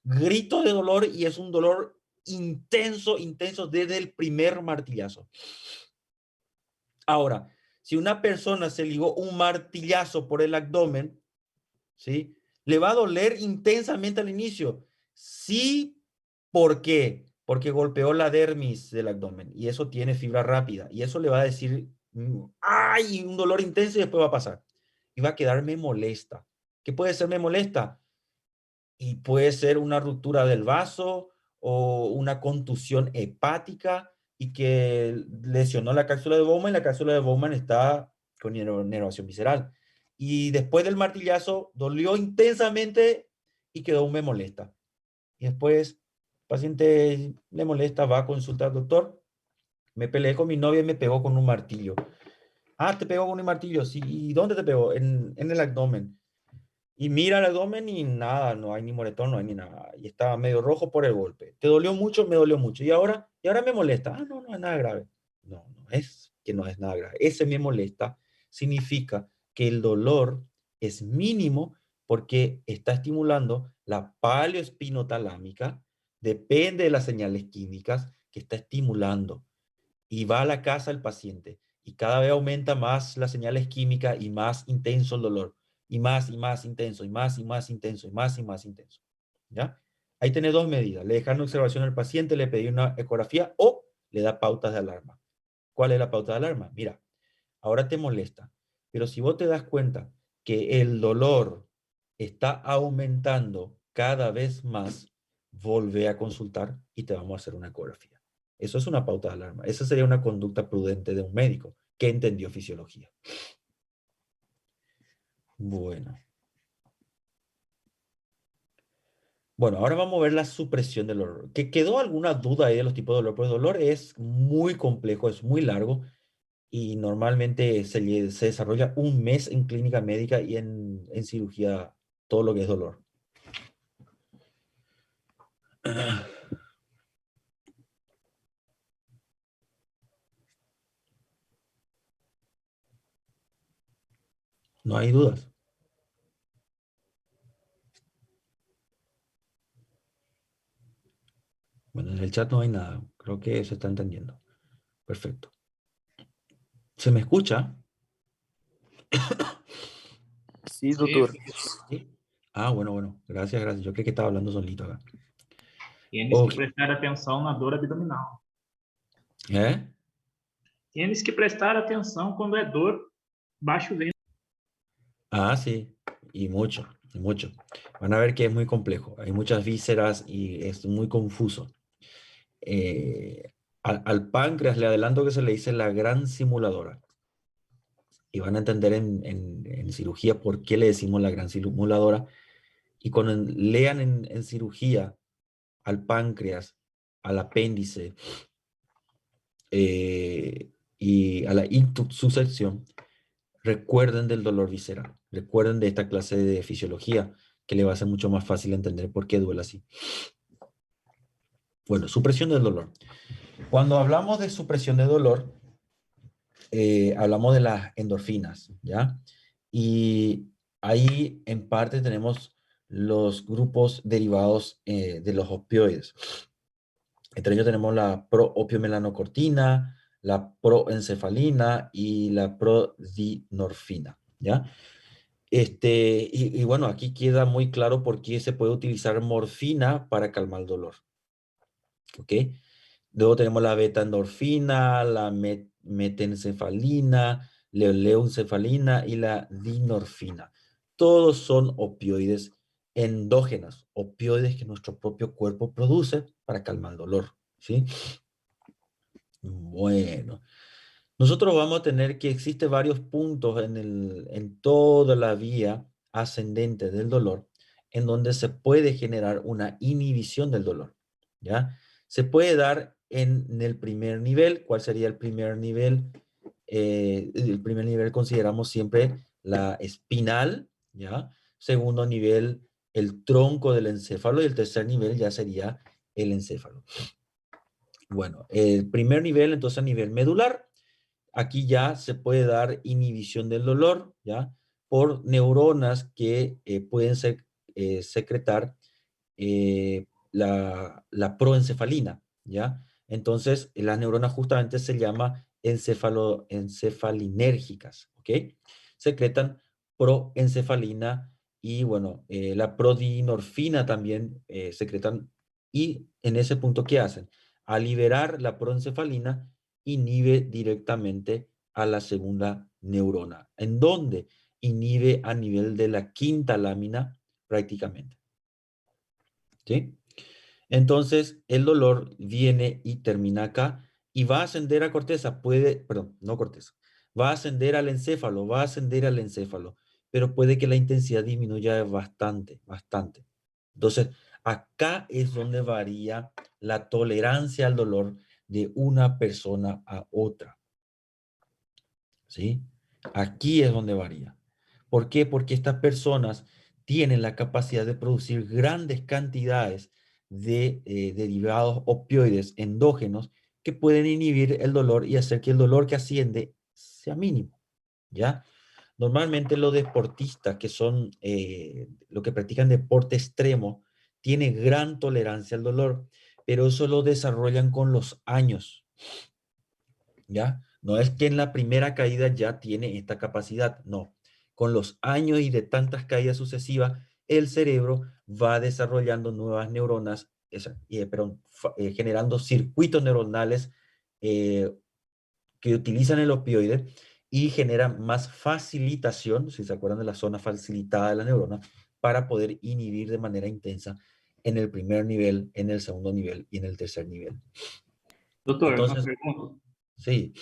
grito de dolor y es un dolor intenso, intenso desde el primer martillazo. Ahora, si una persona se ligó un martillazo por el abdomen, ¿sí? Le va a doler intensamente al inicio. Sí, ¿por qué? Porque golpeó la dermis del abdomen y eso tiene fibra rápida y eso le va a decir, ¡ay! Un dolor intenso y después va a pasar. Y va a quedarme molesta. ¿Qué puede ser me molesta? Y puede ser una ruptura del vaso o una contusión hepática y que lesionó la cápsula de Bowman y la cápsula de Bowman está con inervación visceral. Y después del martillazo dolió intensamente y quedó un me molesta. Y después, el paciente le molesta, va a consultar al doctor. Me peleé con mi novia y me pegó con un martillo. Ah, te pegó con un martillo. Sí, ¿y dónde te pegó? En el abdomen. Y mira el abdomen y nada, no hay ni moretón, no hay ni nada. Y estaba medio rojo por el golpe. ¿Te dolió mucho? Me dolió mucho. Y ahora me molesta. Ah, no, no es nada grave. No, no es que no es nada grave. Ese me molesta significa que el dolor es mínimo porque está estimulando la paleoespinotalámica, depende de las señales químicas que está estimulando. Y va a la casa el paciente. Y cada vez aumenta más las señales químicas y más intenso el dolor. Y más intenso, y más intenso, y más intenso. ¿Ya? Ahí tenés dos medidas. Le dejas en observación al paciente, le pedí una ecografía o le da pautas de alarma. ¿Cuál es la pauta de alarma? Mira, ahora te molesta, pero si vos te das cuenta que el dolor está aumentando cada vez más, volvé a consultar y te vamos a hacer una ecografía. Eso es una pauta de alarma. Esa sería una conducta prudente de un médico que entendió fisiología. Bueno. Bueno, ahora vamos a ver la supresión del dolor. ¿Que quedó alguna duda ahí de los tipos de dolor? Pues el dolor es muy complejo, es muy largo y normalmente se desarrolla un mes en clínica médica y en cirugía, todo lo que es dolor. No hay dudas. Bueno, en el chat no hay nada. Creo que se está entendiendo. Perfecto. ¿Se me escucha? Sí, Sí, doutor. ¿Sí? Ah, bueno. Gracias, gracias. Yo creí que estaba hablando solito acá. tienes que Ok. prestar atenção na dor abdominal. ¿Eh? Tienes que prestar atenção quando é dor baixo ventre. Ah, sí. Y mucho, y mucho. Van a ver que es muy complejo. Hay muchas vísceras y es muy confuso. Al páncreas le adelanto que se le dice la gran simuladora. Y van a entender en cirugía por qué le decimos la gran simuladora. Y cuando lean en cirugía al páncreas, al apéndice y a la intussuscepción, recuerden del dolor visceral. Recuerden de esta clase de fisiología que le va a ser mucho más fácil entender por qué duele así. Bueno, supresión del dolor. Cuando hablamos de supresión de dolor, hablamos de las endorfinas, ¿ya? Y ahí en parte tenemos los grupos derivados de los opioides. Entre ellos tenemos la proopiomelanocortina, la proencefalina y la prodinorfina, ¿ya? Y bueno, aquí queda muy claro por qué se puede utilizar morfina para calmar el dolor, ¿ok? Luego tenemos la beta-endorfina, la metencefalina, la leuencefalina y la dinorfina. Todos son opioides endógenos, opioides que nuestro propio cuerpo produce para calmar el dolor, ¿sí? Bueno, nosotros vamos a tener que existen varios puntos en toda la vía ascendente del dolor en donde se puede generar una inhibición del dolor, ¿ya? Se puede dar en el primer nivel. ¿Cuál sería el primer nivel? El primer nivel consideramos siempre la espinal, ¿ya? Segundo nivel, el tronco del encéfalo y el tercer nivel ya sería el encéfalo. Bueno, el primer nivel, entonces a nivel medular, aquí ya se puede dar inhibición del dolor, ¿ya? Por neuronas que pueden secretar la proencefalina, ¿ya? Entonces, las neuronas justamente se llama encefalinérgicas, ¿ok? Secretan proencefalina y, bueno, la prodinorfina también secretan. Y en ese punto, ¿qué hacen? Al liberar la proencefalina, inhibe directamente a la segunda neurona. ¿En dónde? Inhibe a nivel de la quinta lámina prácticamente. ¿Sí? Entonces, el dolor viene y termina acá y va a ascender a corteza, perdón, no corteza, va a ascender al encéfalo, pero puede que la intensidad disminuya bastante, bastante. Entonces, acá es donde varía la tolerancia al dolor de una persona a otra. ¿Sí? Aquí es donde varía. ¿Por qué? Porque estas personas tienen la capacidad de producir grandes cantidades de derivados opioides endógenos que pueden inhibir el dolor y hacer que el dolor que asciende sea mínimo, ¿ya? Normalmente los deportistas que son, los que practican deporte extremo, tienen gran tolerancia al dolor, pero eso lo desarrollan con los años, ¿ya? No es que en la primera caída ya tiene esta capacidad, no. Con los años y de tantas caídas sucesivas, el cerebro va desarrollando nuevas neuronas, generando circuitos neuronales eh, que utilizan el opioide y generan más facilitación, si se acuerdan de la zona facilitada de la neurona, para poder inhibir de manera intensa en el primer nivel, en el segundo nivel y en el tercer nivel. Doutor, uma Entonces, pergunta. sí,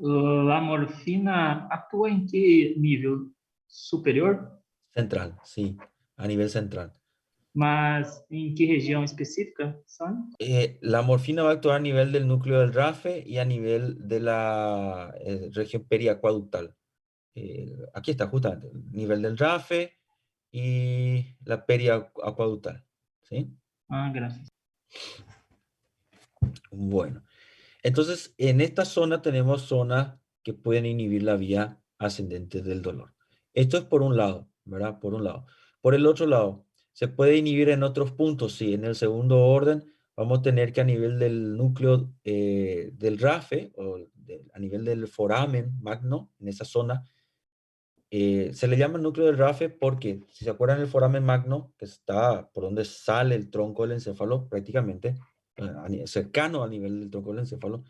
A morfina atua em que nível? Superior? central, sí, a nivel central. Mas em que região específica, sabe? La morfina va a actuar a nivel del núcleo del RAFE y a nivel de la región periacueductal. Aquí está justamente, el nivel del RAFE y la periacueductal, ¿sí? Ah, graças. Bueno, entonces en esta zona tenemos zonas que pueden inhibir la vía ascendente del dolor. Esto es por un lado, ¿verdad? Por un lado. Por el otro lado, ¿se puede inhibir en otros puntos? Sí, en el segundo orden vamos a tener que a nivel del núcleo del RAFE o a nivel del foramen magno, en esa zona, se le llama núcleo del RAFE porque, si se acuerdan, el foramen magno, que está por donde sale el tronco del encéfalo, prácticamente cercano al nivel del tronco del encéfalo,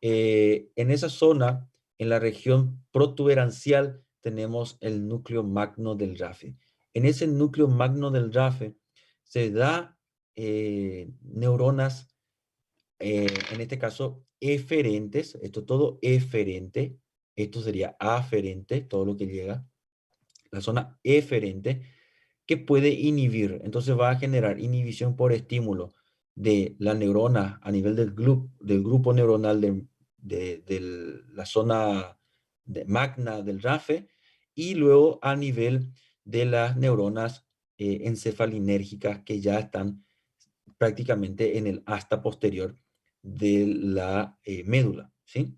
en esa zona, en la región protuberancial, tenemos el núcleo magno del RAFE. En ese núcleo magno del RAFE se da neuronas, en este caso, eferentes, esto todo eferente, esto sería aferente, todo lo que llega, la zona eferente, que puede inhibir. Entonces va a generar inhibición por estímulo de la neurona a nivel del grupo neuronal de la zona magna del RAFE y luego a nivel de las neuronas encefalinérgicas que ya están prácticamente en el asta posterior de la médula, ¿sí?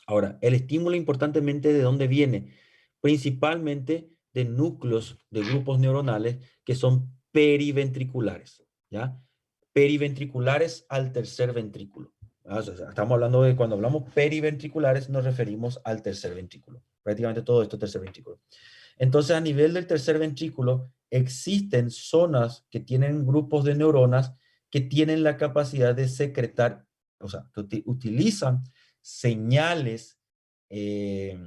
Ahora, el estímulo importantemente de dónde viene, principalmente de núcleos de grupos neuronales que son periventriculares, ¿ya? Periventriculares al tercer ventrículo. O sea, estamos hablando de cuando hablamos periventriculares nos referimos al tercer ventrículo. Prácticamente todo esto es tercer ventrículo. Entonces, a nivel del tercer ventrículo, existen zonas que tienen grupos de neuronas que tienen la capacidad de secretar, o sea, que utilizan señales, eh,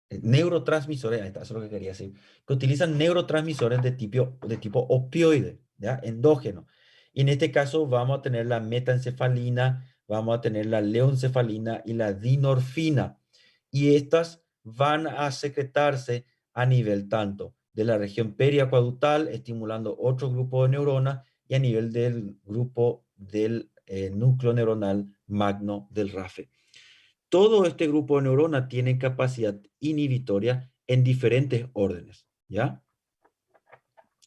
neurotransmisores, ahí está, eso es lo que quería decir, que utilizan neurotransmisores de tipo opioide, ¿ya? Endógeno. Y en este caso vamos a tener la metaencefalina, vamos a tener la leoencefalina y la dinorfina. Y estas van a secretarse a nivel tanto de la región periacueductal, estimulando otro grupo de neuronas, y a nivel del grupo del núcleo neuronal magno del RAFE. Todo este grupo de neuronas tiene capacidad inhibitoria en diferentes órdenes, ¿ya?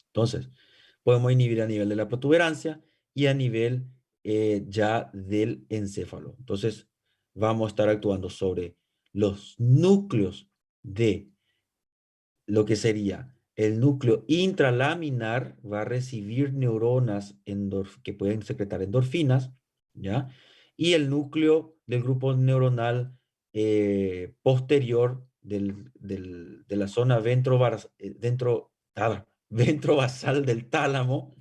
Entonces, podemos inhibir a nivel de la protuberancia y a nivel ya del encéfalo. Entonces, vamos a estar actuando sobre los núcleos de lo que sería el núcleo intralaminar, va a recibir neuronas que pueden secretar endorfinas, ¿ya? Y el núcleo del grupo neuronal posterior de la zona ventrovasal del tálamo,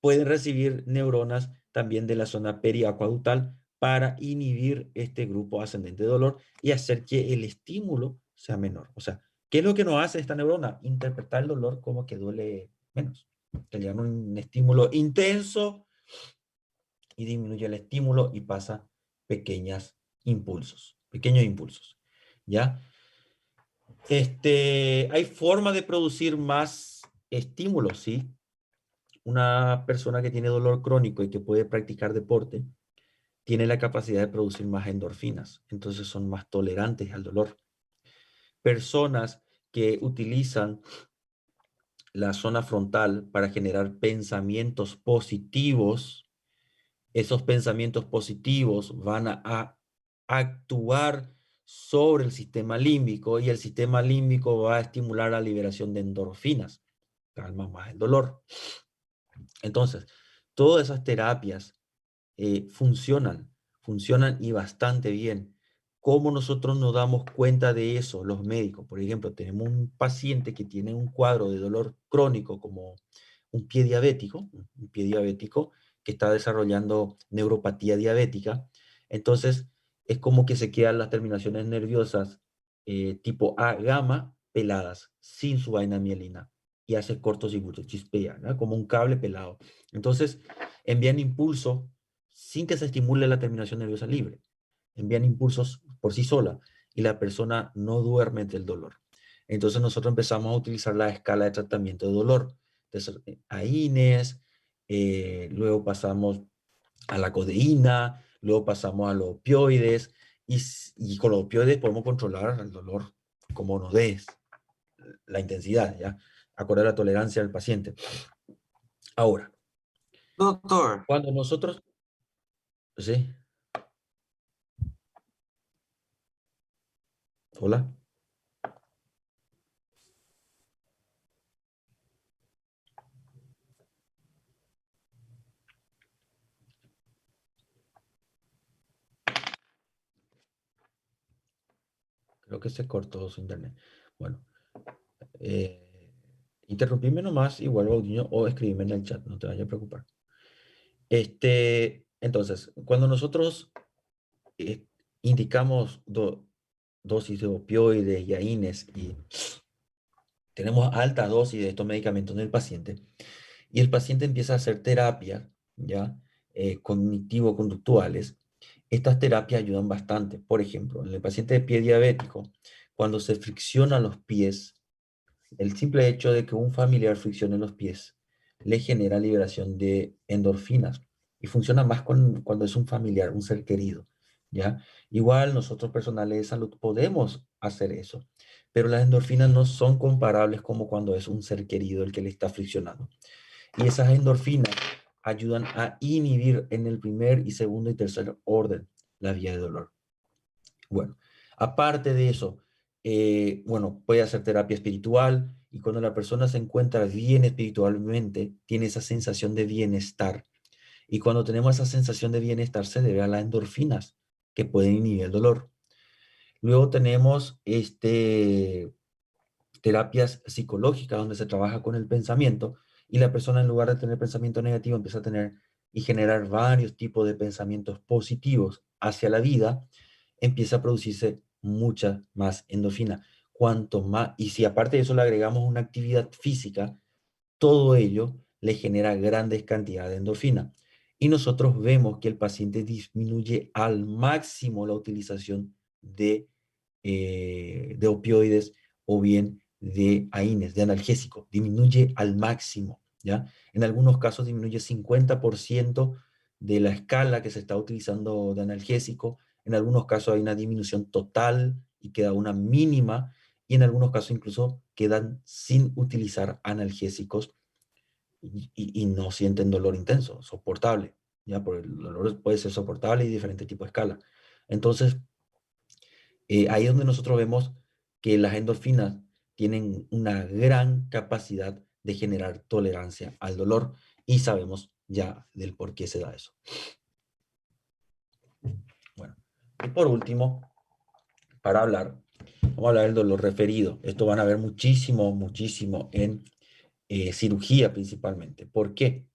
pueden recibir neuronas también de la zona periacueductal para inhibir este grupo ascendente de dolor y hacer que el estímulo sea menor. O sea, ¿qué es lo que nos hace esta neurona? Interpretar el dolor como que duele menos. Te llaman un estímulo intenso y disminuye el estímulo y pasa pequeños impulsos, ¿ya? Hay forma de producir más estímulos, ¿sí? Una persona que tiene dolor crónico y que puede practicar deporte, tiene la capacidad de producir más endorfinas, entonces son más tolerantes al dolor. Personas que utilizan la zona frontal para generar pensamientos positivos, esos pensamientos positivos van a actuar sobre el sistema límbico y el sistema límbico va a estimular la liberación de endorfinas, calma más el dolor. Entonces, todas esas terapias funcionan y bastante bien. ¿Cómo nosotros nos damos cuenta de eso, los médicos? Por ejemplo, tenemos un paciente que tiene un cuadro de dolor crónico como un pie diabético que está desarrollando neuropatía diabética. Entonces, es como que se quedan las terminaciones nerviosas tipo A gamma peladas, sin su vaina mielina, y hace cortocircuito, chispea, ¿no? Como un cable pelado. Entonces, envían impulso sin que se estimule la terminación nerviosa libre. Envían impulsos por sí sola y la persona no duerme del dolor. Entonces nosotros empezamos a utilizar la escala de tratamiento de dolor. Entonces, AINES, luego pasamos a la codeína, luego pasamos a los opioides, y con los opioides podemos controlar el dolor como nos des, la intensidad, ¿ya? Acorde a la tolerancia del paciente. Ahora, Doctor, cuando nosotros... ¿Sí? ¿Hola? Creo que se cortó su internet. Bueno, eh, interrumpime nomás y vuelvo audio o escribime en el chat, no te vayas a preocupar. Entonces, cuando nosotros eh, indicamos dosis de opioides y AINES y tenemos alta dosis de estos medicamentos en el paciente y el paciente empieza a hacer terapia, ¿ya? Cognitivo-conductuales, estas terapias ayudan bastante. Por ejemplo, en el paciente de pie diabético, cuando se fricciona los pies, el simple hecho de que un familiar friccione los pies le genera liberación de endorfinas y funciona más cuando es un familiar, un ser querido, ¿ya? Igual nosotros personales de salud podemos hacer eso, pero las endorfinas no son comparables como cuando es un ser querido el que le está friccionando. Y esas endorfinas ayudan a inhibir en el primer y segundo y tercer orden la vía de dolor. Bueno, aparte de eso, bueno, puede hacer terapia espiritual y cuando la persona se encuentra bien espiritualmente, tiene esa sensación de bienestar. Y cuando tenemos esa sensación de bienestar se debe a las endorfinas que pueden inhibir el dolor. Luego tenemos terapias psicológicas donde se trabaja con el pensamiento y la persona en lugar de tener pensamiento negativo empieza a tener y generar varios tipos de pensamientos positivos hacia la vida, empieza a producirse mucha más endorfina. Cuanto más, y si aparte de eso le agregamos una actividad física, todo ello le genera grandes cantidades de endorfina. Y nosotros vemos que el paciente disminuye al máximo la utilización de opioides o bien de AINES, de analgésico. Disminuye al máximo, ¿ya? En algunos casos disminuye 50% de la escala que se está utilizando de analgésico. En algunos casos hay una disminución total y queda una mínima. Y en algunos casos incluso quedan sin utilizar analgésicos y no sienten dolor intenso, soportable, ¿ya? Porque el dolor puede ser soportable y diferente tipo de escala. Entonces, ahí es donde nosotros vemos que las endorfinas tienen una gran capacidad de generar tolerancia al dolor y sabemos ya del por qué se da eso. Bueno, y por último, para hablar, vamos a hablar del dolor referido. Esto van a ver muchísimo, muchísimo en cirugía principalmente. ¿Por qué?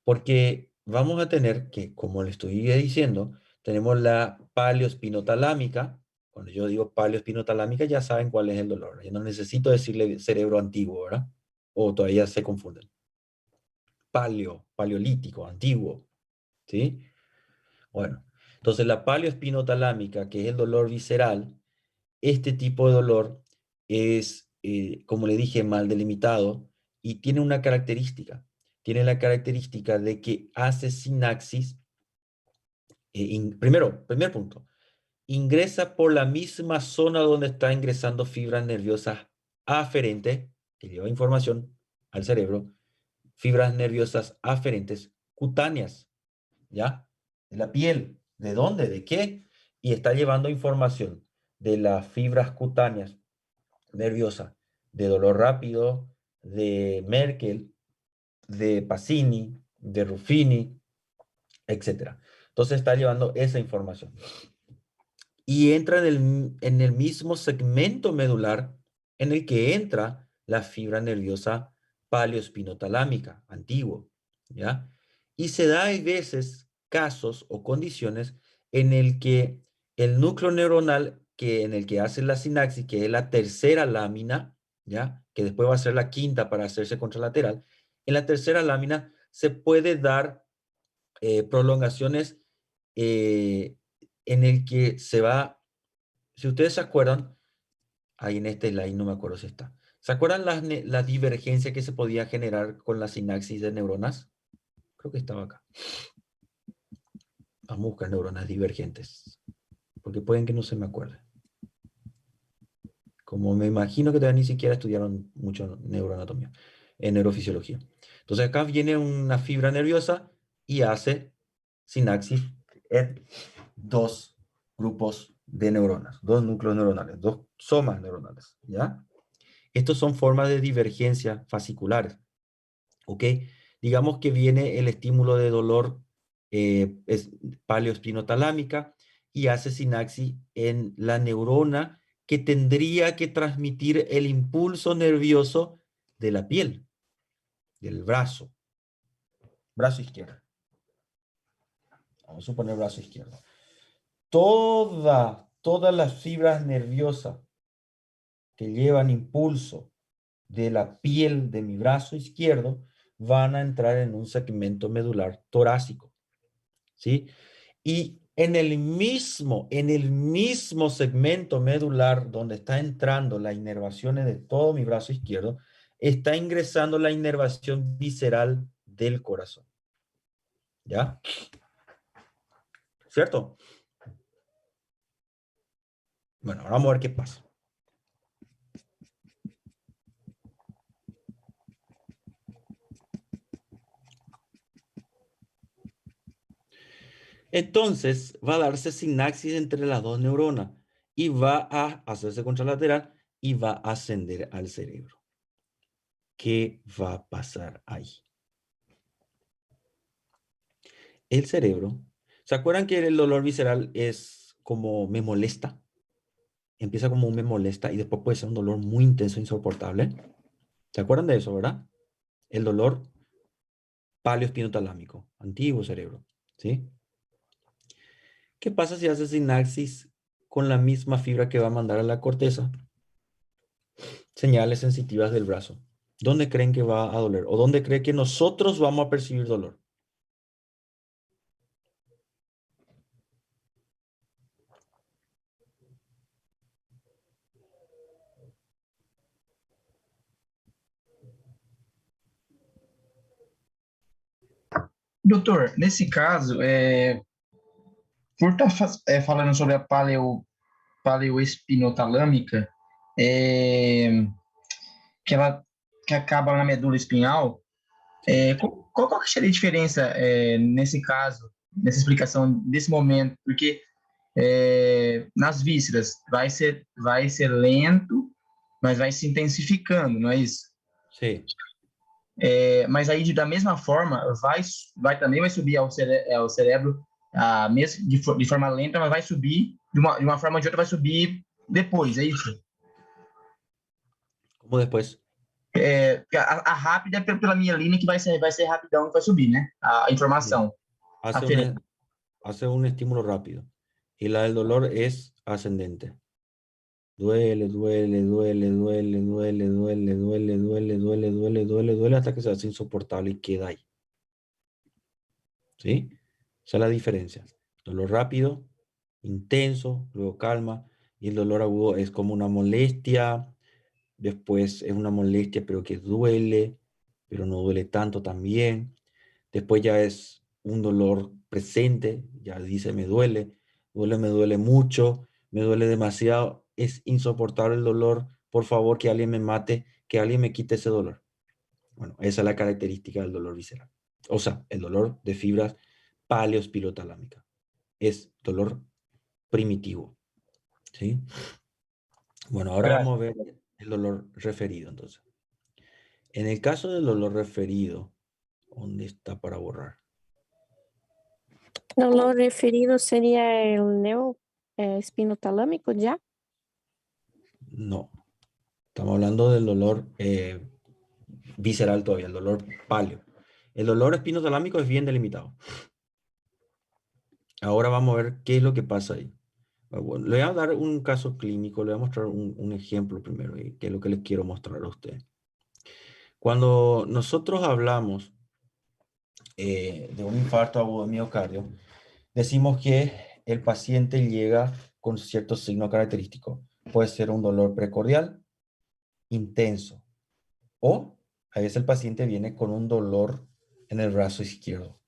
Porque vamos a tener que, como le estoy diciendo, tenemos la paleoespinotalámica. Cuando yo digo paleoespinotalámica, ya saben cuál es el dolor. Yo no necesito decirle cerebro antiguo, ¿verdad? O todavía se confunden. Paleolítico, antiguo, ¿sí? Bueno, entonces la paleoespinotalámica, que es el dolor visceral, este tipo de dolor es, como le dije, mal delimitado y tiene una característica. Tiene la característica de que hace sinapsis. Primero, primer punto, ingresa por la misma zona donde está ingresando fibras nerviosas aferentes, que lleva información al cerebro, fibras nerviosas aferentes cutáneas, ¿ya? De la piel. ¿De dónde? ¿De qué? Y está llevando información de las fibras cutáneas nerviosas, de dolor rápido, de Merkel, de Pacini, de Ruffini, etcétera. Entonces está llevando esa información. Y entra en el mismo segmento medular en el que entra la fibra nerviosa paleoespinotalámica, antiguo, ¿ya? Y se da a veces casos o condiciones en el que el núcleo neuronal en el que hace la sinapsis, que es la tercera lámina, ¿ya? Que después va a ser la quinta para hacerse contralateral, en la tercera lámina se puede dar prolongaciones en el que se va, si ustedes se acuerdan, ahí en este slide no me acuerdo si está. ¿Se acuerdan la divergencia que se podía generar con la sinapsis de neuronas? Creo que estaba acá. Vamos a buscar neuronas divergentes, porque pueden que no se me acuerde. Como me imagino que todavía ni siquiera estudiaron mucho neuroanatomía, en neurofisiología. Entonces acá viene una fibra nerviosa y hace sinapsis en dos grupos de neuronas, dos núcleos neuronales, dos somas neuronales, ¿ya? Estos son formas de divergencia fasciculares, ¿ok? Digamos que viene el estímulo de dolor paleoespinotalámica y hace sinapsis en la neurona que tendría que transmitir el impulso nervioso de la piel, del brazo izquierdo. Vamos a suponer brazo izquierdo. Todas las fibras nerviosas que llevan impulso de la piel de mi brazo izquierdo van a entrar en un segmento medular torácico, ¿sí? Y en el mismo segmento medular donde está entrando las inervaciones de todo mi brazo izquierdo, está ingresando la inervación visceral del corazón. ¿Ya? ¿Cierto? Bueno, ahora vamos a ver qué pasa. Entonces va a darse sinapsis entre las dos neuronas y va a hacerse contralateral y va a ascender al cerebro. ¿Qué va a pasar ahí? El cerebro, ¿se acuerdan que el dolor visceral es como me molesta? Empieza como un me molesta y después puede ser un dolor muy intenso, insoportable. ¿Se acuerdan de eso, verdad? El dolor paleoespinotalámico, antiguo cerebro, ¿sí? ¿Qué pasa si hace sinapsis con la misma fibra que va a mandar a la corteza? Señales sensitivas del brazo. ¿Dónde creen que va a doler? ¿O dónde creen que nosotros vamos a percibir dolor? Doutor, nesse caso, por estar falando sobre a paleoespinotalâmica, é, que acaba na medula espinhal, qual que seria a diferença nesse caso, nessa explicação desse momento? Porque nas vísceras vai ser lento, mas vai se intensificando, não é isso? Sí. Mas aí, da mesma forma, também vai subir ao cérebro, mesmo de forma lenta, mas vai subir, de uma forma ou de outra, vai subir depois, é isso? ¿Cómo después? A rápida é pela mielina, que vai ser rapidão, que vai subir, né? A informação. Hace un estímulo rápido. Y la del dolor es ascendente. Duele, duele, duele, duele, duele, duele, duele, duele, duele, duele, duele, duele, hasta que se hace insoportable y queda ahí. ¿Sí? Esa es la diferencia. Dolor rápido, intenso, luego calma, y el dolor agudo es como una molestia, después es una molestia pero que duele, pero no duele tanto también. Después ya es un dolor presente, ya dice me duele mucho, me duele demasiado, es insoportable el dolor, por favor que alguien me mate, que alguien me quite ese dolor. Bueno, esa es la característica del dolor visceral. O sea, el dolor de fibras paleoespinotalámicas. Es dolor primitivo. ¿Sí? Bueno, ahora Graças. vamos a ver el dolor referido entonces. En el caso del dolor referido, ¿dónde está para borrar? Dolor referido sería el neo espinotalámico ya. No, estamos hablando del dolor visceral todavía, el dolor paleo. El dolor espinotalámico es bien delimitado. Ahora vamos a ver qué es lo que pasa ahí. Bueno, le voy a dar un caso clínico, le voy a mostrar un ejemplo primero, que es lo que les quiero mostrar a ustedes. Cuando nosotros hablamos de un infarto agudo de miocardio, decimos que el paciente llega con ciertos signos característicos. Puede ser un dolor precordial, intenso, o a veces el paciente viene con un dolor en el brazo izquierdo.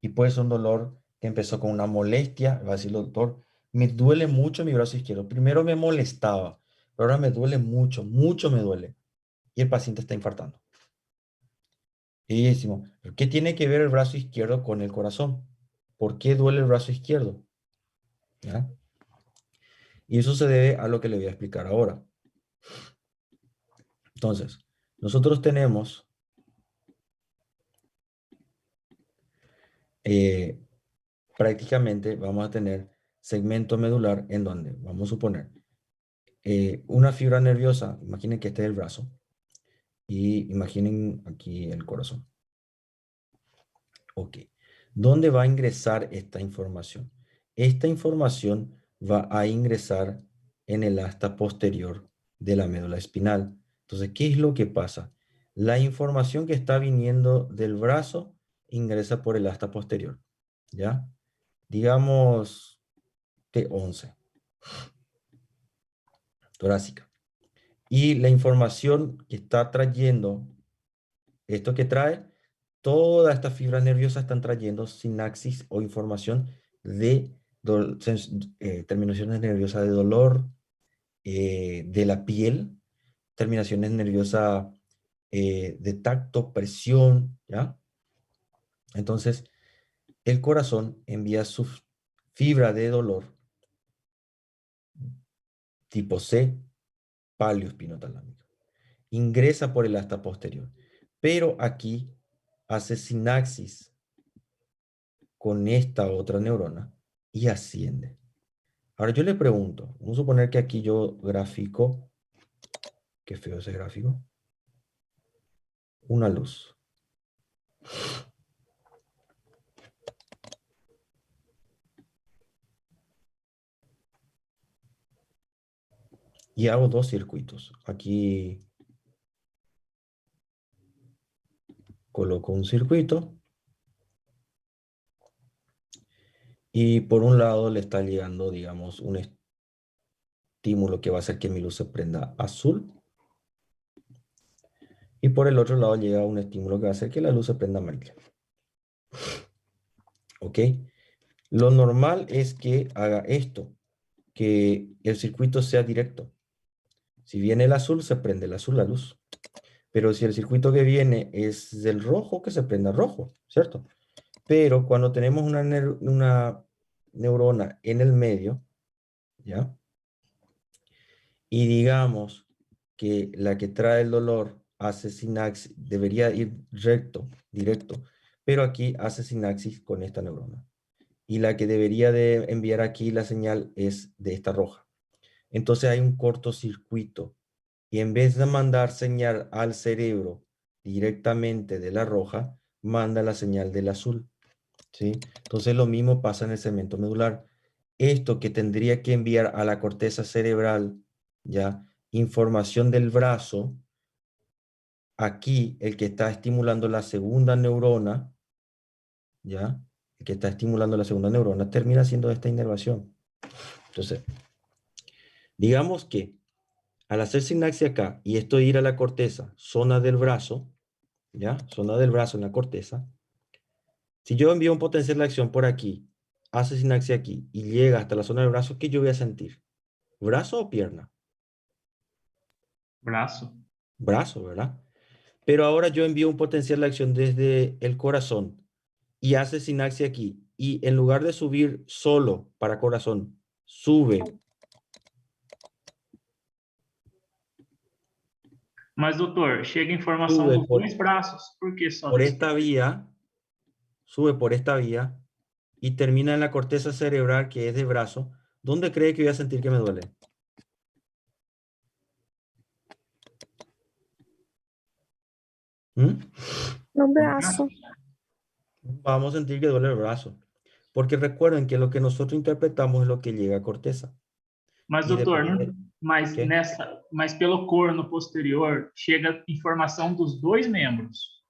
Y puede ser un dolor que empezó con una molestia, va a decir el doctor, me duele mucho mi brazo izquierdo. Primero me molestaba, pero ahora me duele mucho, mucho me duele. Y el paciente está infartando. Y decimos, ¿qué tiene que ver el brazo izquierdo con el corazón? ¿Por qué duele el brazo izquierdo? ¿Ya? Y eso se debe a lo que le voy a explicar ahora. Entonces, nosotros tenemos prácticamente, vamos a tener segmento medular en donde, vamos a suponer, una fibra nerviosa, imaginen que este es el brazo, y imaginen aquí el corazón. Ok. ¿Dónde va a ingresar esta información? Esta información va a ingresar en el asta posterior de la médula espinal. Entonces, ¿qué es lo que pasa? La información que está viniendo del brazo ingresa por el asta posterior, ¿ya? Digamos T11, torácica. Y la información que está trayendo, esto que trae, todas estas fibras nerviosas están trayendo sinapsis o información de terminaciones nerviosas de dolor, de la piel, terminaciones nerviosas de tacto, presión, ¿ya? Entonces, el corazón envía su fibra de dolor tipo C, paleoespinotalámica. Ingresa por el asta posterior, pero aquí hace sinapsis con esta otra neurona y asciende. Ahora yo le pregunto, vamos a suponer que aquí yo grafico, qué feo ese gráfico, una luz. Y hago dos circuitos. Aquí coloco un circuito y por un lado le está llegando, digamos, un estímulo que va a hacer que mi luz se prenda azul. Y por el otro lado llega un estímulo que va a hacer que la luz se prenda amarilla. ¿Ok? Lo normal es que haga esto, que el circuito sea directo. Si viene el azul, se prende el azul la luz. Pero si el circuito que viene es del rojo, que se prenda rojo, ¿cierto? Pero cuando tenemos una neurona en el medio, ¿ya? Y digamos que la que trae el dolor hace sinapsis, debería ir recto, directo, pero aquí hace sinapsis con esta neurona. Y la que debería de enviar aquí la señal es de esta roja. Entonces hay un cortocircuito. Y en vez de mandar señal al cerebro directamente de la roja, manda la señal del azul. ¿Sí? Entonces lo mismo pasa en el segmento medular. Esto que tendría que enviar a la corteza cerebral, ¿ya? Información del brazo, aquí el que está estimulando la segunda neurona, ¿ya? El que está estimulando la segunda neurona termina haciendo esta inervación. Entonces, digamos que al hacer sinapsis acá y esto ir a la corteza, zona del brazo, ¿ya? Zona del brazo en la corteza. Si yo envío un potencial de acción por aquí, hace sinapsis aquí y llega hasta la zona del brazo, ¿qué yo voy a sentir? ¿Brazo o pierna? Braço. Brazo, ¿verdad? Pero ahora yo envío un potencial de acción desde el corazón y hace sinapsis aquí. Y en lugar de subir solo para corazón, sube. Mas, doutor, chega informação Sube dos dois braços. Por que só por do esta esquerdo? vía, sube por esta vía y termina en la corteza cerebral que es de brazo, ¿dónde cree que voy a sentir que me duele? ¿Mm? No brazo. Vamos a sentir que duele el brazo. Porque recuerden que lo que nosotros interpretamos es lo que llega a corteza. Mas, Y doutor, depende... ¿Qué? mas pelo corno posterior, chega informação dos dois membros.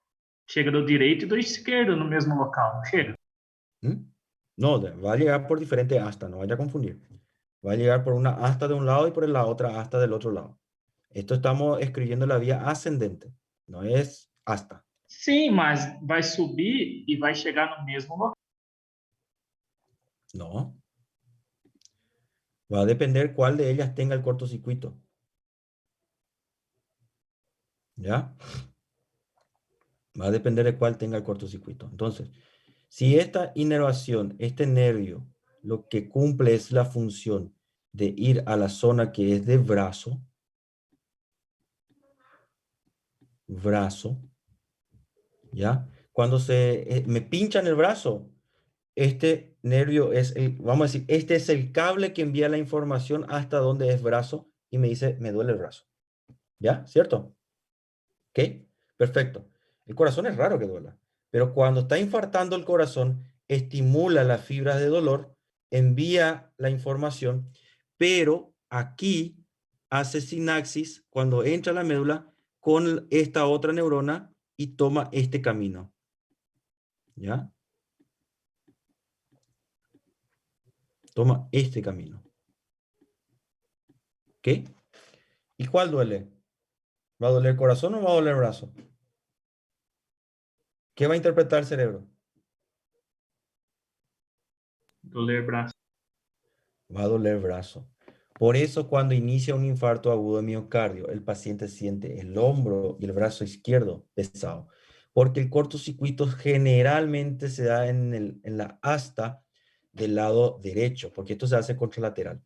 Chega do direito e do esquerdo no mesmo local, não chega? ¿Mm? No, va a llegar por diferentes astas, no vaya a confundir. Va a llegar por una asta de un lado y por la otra asta del otro lado. Esto estamos escribiendo la vía ascendente, no es asta. Sim, mas vai subir e vai chegar no mesmo local. No. Va a depender cuál de ellas tenga el cortocircuito. ¿Ya? Va a depender de cuál tenga el cortocircuito. Entonces, si esta inervación, este nervio, lo que cumple es la función de ir a la zona que es de brazo, ¿ya? Cuando me pinchan el brazo, este nervio es vamos a decir, este es el cable que envía la información hasta donde es brazo y me dice, me duele el brazo. ¿Ya? ¿Cierto? ¿Ok? Perfecto. El corazón es raro que duela, pero cuando está infartando el corazón, estimula las fibras de dolor, envía la información, pero aquí hace sinapsis cuando entra a la médula con esta otra neurona y toma este camino. ¿Ya? Toma este camino. ¿Ok? ¿Y cuál duele? ¿Va a doler el corazón o va a doler el brazo? ¿Qué va a interpretar el cerebro? Doler braço. Va a doler el brazo. Por eso cuando inicia un infarto agudo de miocardio, el paciente siente el hombro y el brazo izquierdo pesado. Porque el cortocircuito generalmente se da en la asta del lado derecho, porque esto se hace contralateral.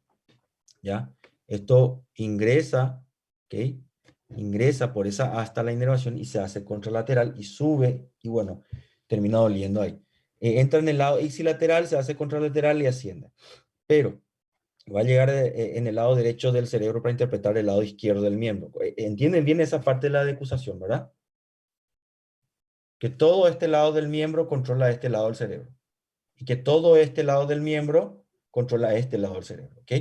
¿Ya? Esto ingresa, ¿ok? Ingresa por esa asta la inervación y se hace contralateral y sube y bueno, termina doliendo ahí. Entra en el lado ipsilateral, se hace contralateral y asciende. Pero va a llegar en el lado derecho del cerebro para interpretar el lado izquierdo del miembro. ¿Entienden bien esa parte de la decusación, verdad? Que todo este lado del miembro controla este lado del cerebro. Y que todo este lado del miembro controla este lado del cerebro. ¿Ok?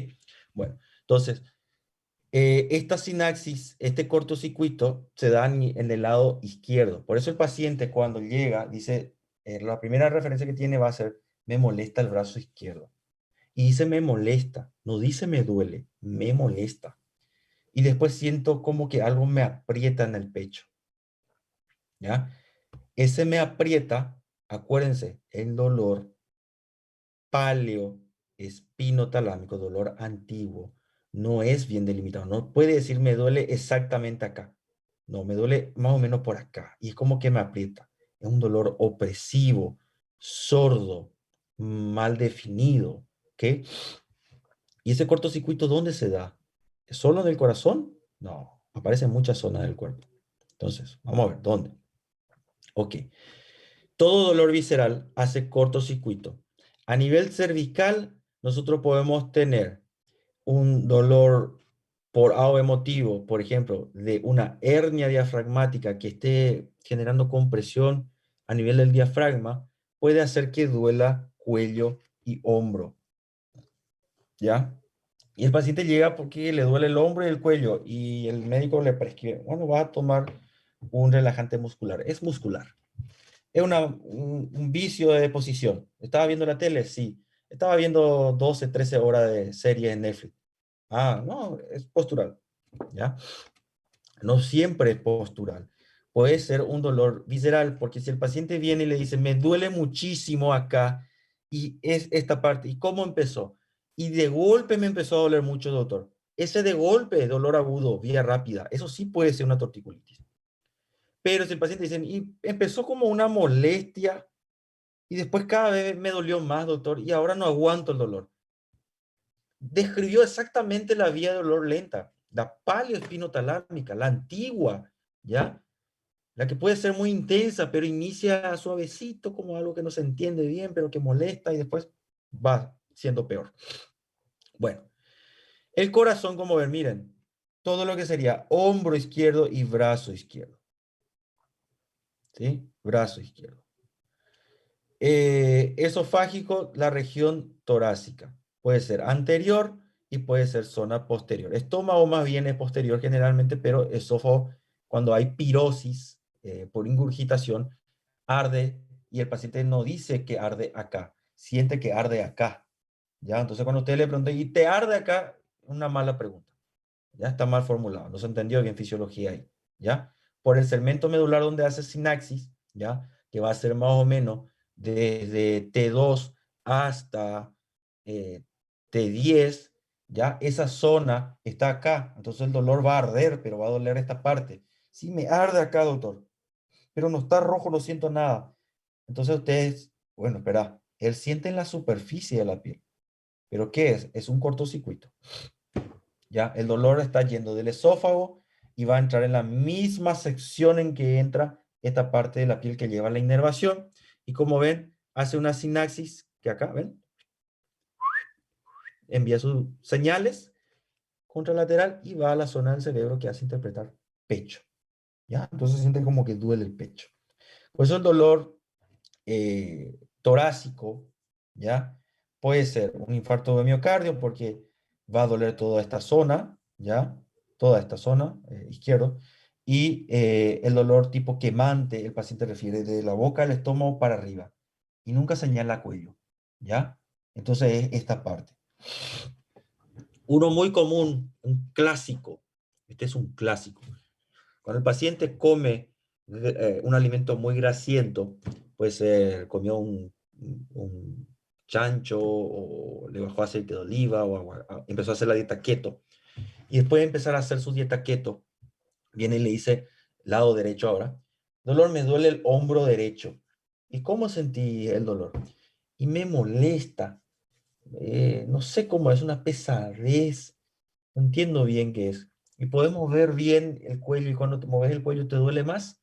Bueno, entonces, esta sinapsis, este cortocircuito, se da en el lado izquierdo. Por eso el paciente cuando llega, dice, la primera referencia que tiene va a ser, me molesta el brazo izquierdo. Y dice me molesta, no dice me duele, me molesta. Y después siento como que algo me aprieta en el pecho. ¿Ya? Ese me aprieta, acuérdense, el dolor paleoespinotalámico, dolor antiguo, no es bien delimitado. No puede decir me duele exactamente acá. No, me duele más o menos por acá. Y es como que me aprieta. Es un dolor opresivo, sordo, mal definido. ¿Ok? ¿Y ese cortocircuito dónde se da? ¿Solo en el corazón? No, aparece en muchas zonas del cuerpo. Entonces, vamos a ver, ¿dónde? Ok. Todo dolor visceral hace cortocircuito. A nivel cervical, nosotros podemos tener un dolor por algo emotivo, por ejemplo, de una hernia diafragmática que esté generando compresión a nivel del diafragma, puede hacer que duela cuello y hombro. ¿Ya? Y el paciente llega porque le duele el hombro y el cuello y el médico le prescribe, bueno, va a tomar un relajante muscular. Es muscular. Es un vicio de posición. ¿Estaba viendo la tele? Sí. Estaba viendo 12, 13 horas de serie en Netflix. Ah, no, es postural. ¿Ya? No siempre es postural. Puede ser un dolor visceral, porque si el paciente viene y le dice, me duele muchísimo acá, y es esta parte, ¿y cómo empezó? Y de golpe me empezó a doler mucho, doctor. Ese de golpe, dolor agudo, vía rápida, eso sí puede ser una torticulitis. Pero si el paciente dice, y empezó como una molestia, y después cada vez me dolió más, doctor, y ahora no aguanto el dolor. Describió exactamente la vía de dolor lenta, la paleoespinotalámica, la antigua, ¿ya? La que puede ser muy intensa, pero inicia suavecito, como algo que no se entiende bien, pero que molesta y después va siendo peor. Bueno, el corazón, como ven, miren, todo lo que sería hombro izquierdo y brazo izquierdo. ¿Sí? Brazo izquierdo. Esofágico, la región torácica. Puede ser anterior y puede ser zona posterior. Estómago más bien es posterior generalmente, pero esófago, cuando hay pirosis por ingurgitación, arde y el paciente no dice que arde acá, siente que arde acá. ¿Ya? Entonces cuando usted le pregunta, ¿y te arde acá? Una mala pregunta. Ya está mal formulado, no se entendió bien fisiología ahí. ¿Ya? Por el segmento medular donde hace sinaxis, ¿ya? Que va a ser más o menos desde T2 hasta T10, ¿ya? Esa zona está acá, entonces el dolor va a arder, pero va a doler esta parte. Sí, me arde acá, doctor, pero no está rojo, no siento nada. Entonces ustedes, bueno, espera, él siente en la superficie de la piel. ¿Pero qué es? Es un cortocircuito. ¿Ya? El dolor está yendo del esófago y va a entrar en la misma sección en que entra esta parte de la piel que lleva la inervación. Y como ven, hace una sinapsis que acá, ¿ven? Envía sus señales contralateral y va a la zona del cerebro que hace interpretar pecho. ¿Ya? Entonces siente como que duele el pecho. Por eso el dolor torácico, ¿ya? Puede ser un infarto de miocardio porque va a doler toda esta zona, ¿ya? Toda esta zona izquierdo. Y el dolor tipo quemante, el paciente refiere de la boca al estómago para arriba. Y nunca señala cuello, ¿ya? Entonces es esta parte. Uno muy común, un clásico. Este es un clásico. Cuando el paciente come un alimento muy grasiento, puede ser, comió un chancho o le bajó aceite de oliva o empezó a hacer la dieta keto. Y después de empezar a hacer su dieta keto, viene y le dice, lado derecho ahora, dolor, me duele el hombro derecho. ¿Y cómo sentí el dolor? Y me molesta. No sé cómo es, una pesadez. No entiendo bien qué es. Y podemos ver bien el cuello y cuando te mueves el cuello te duele más.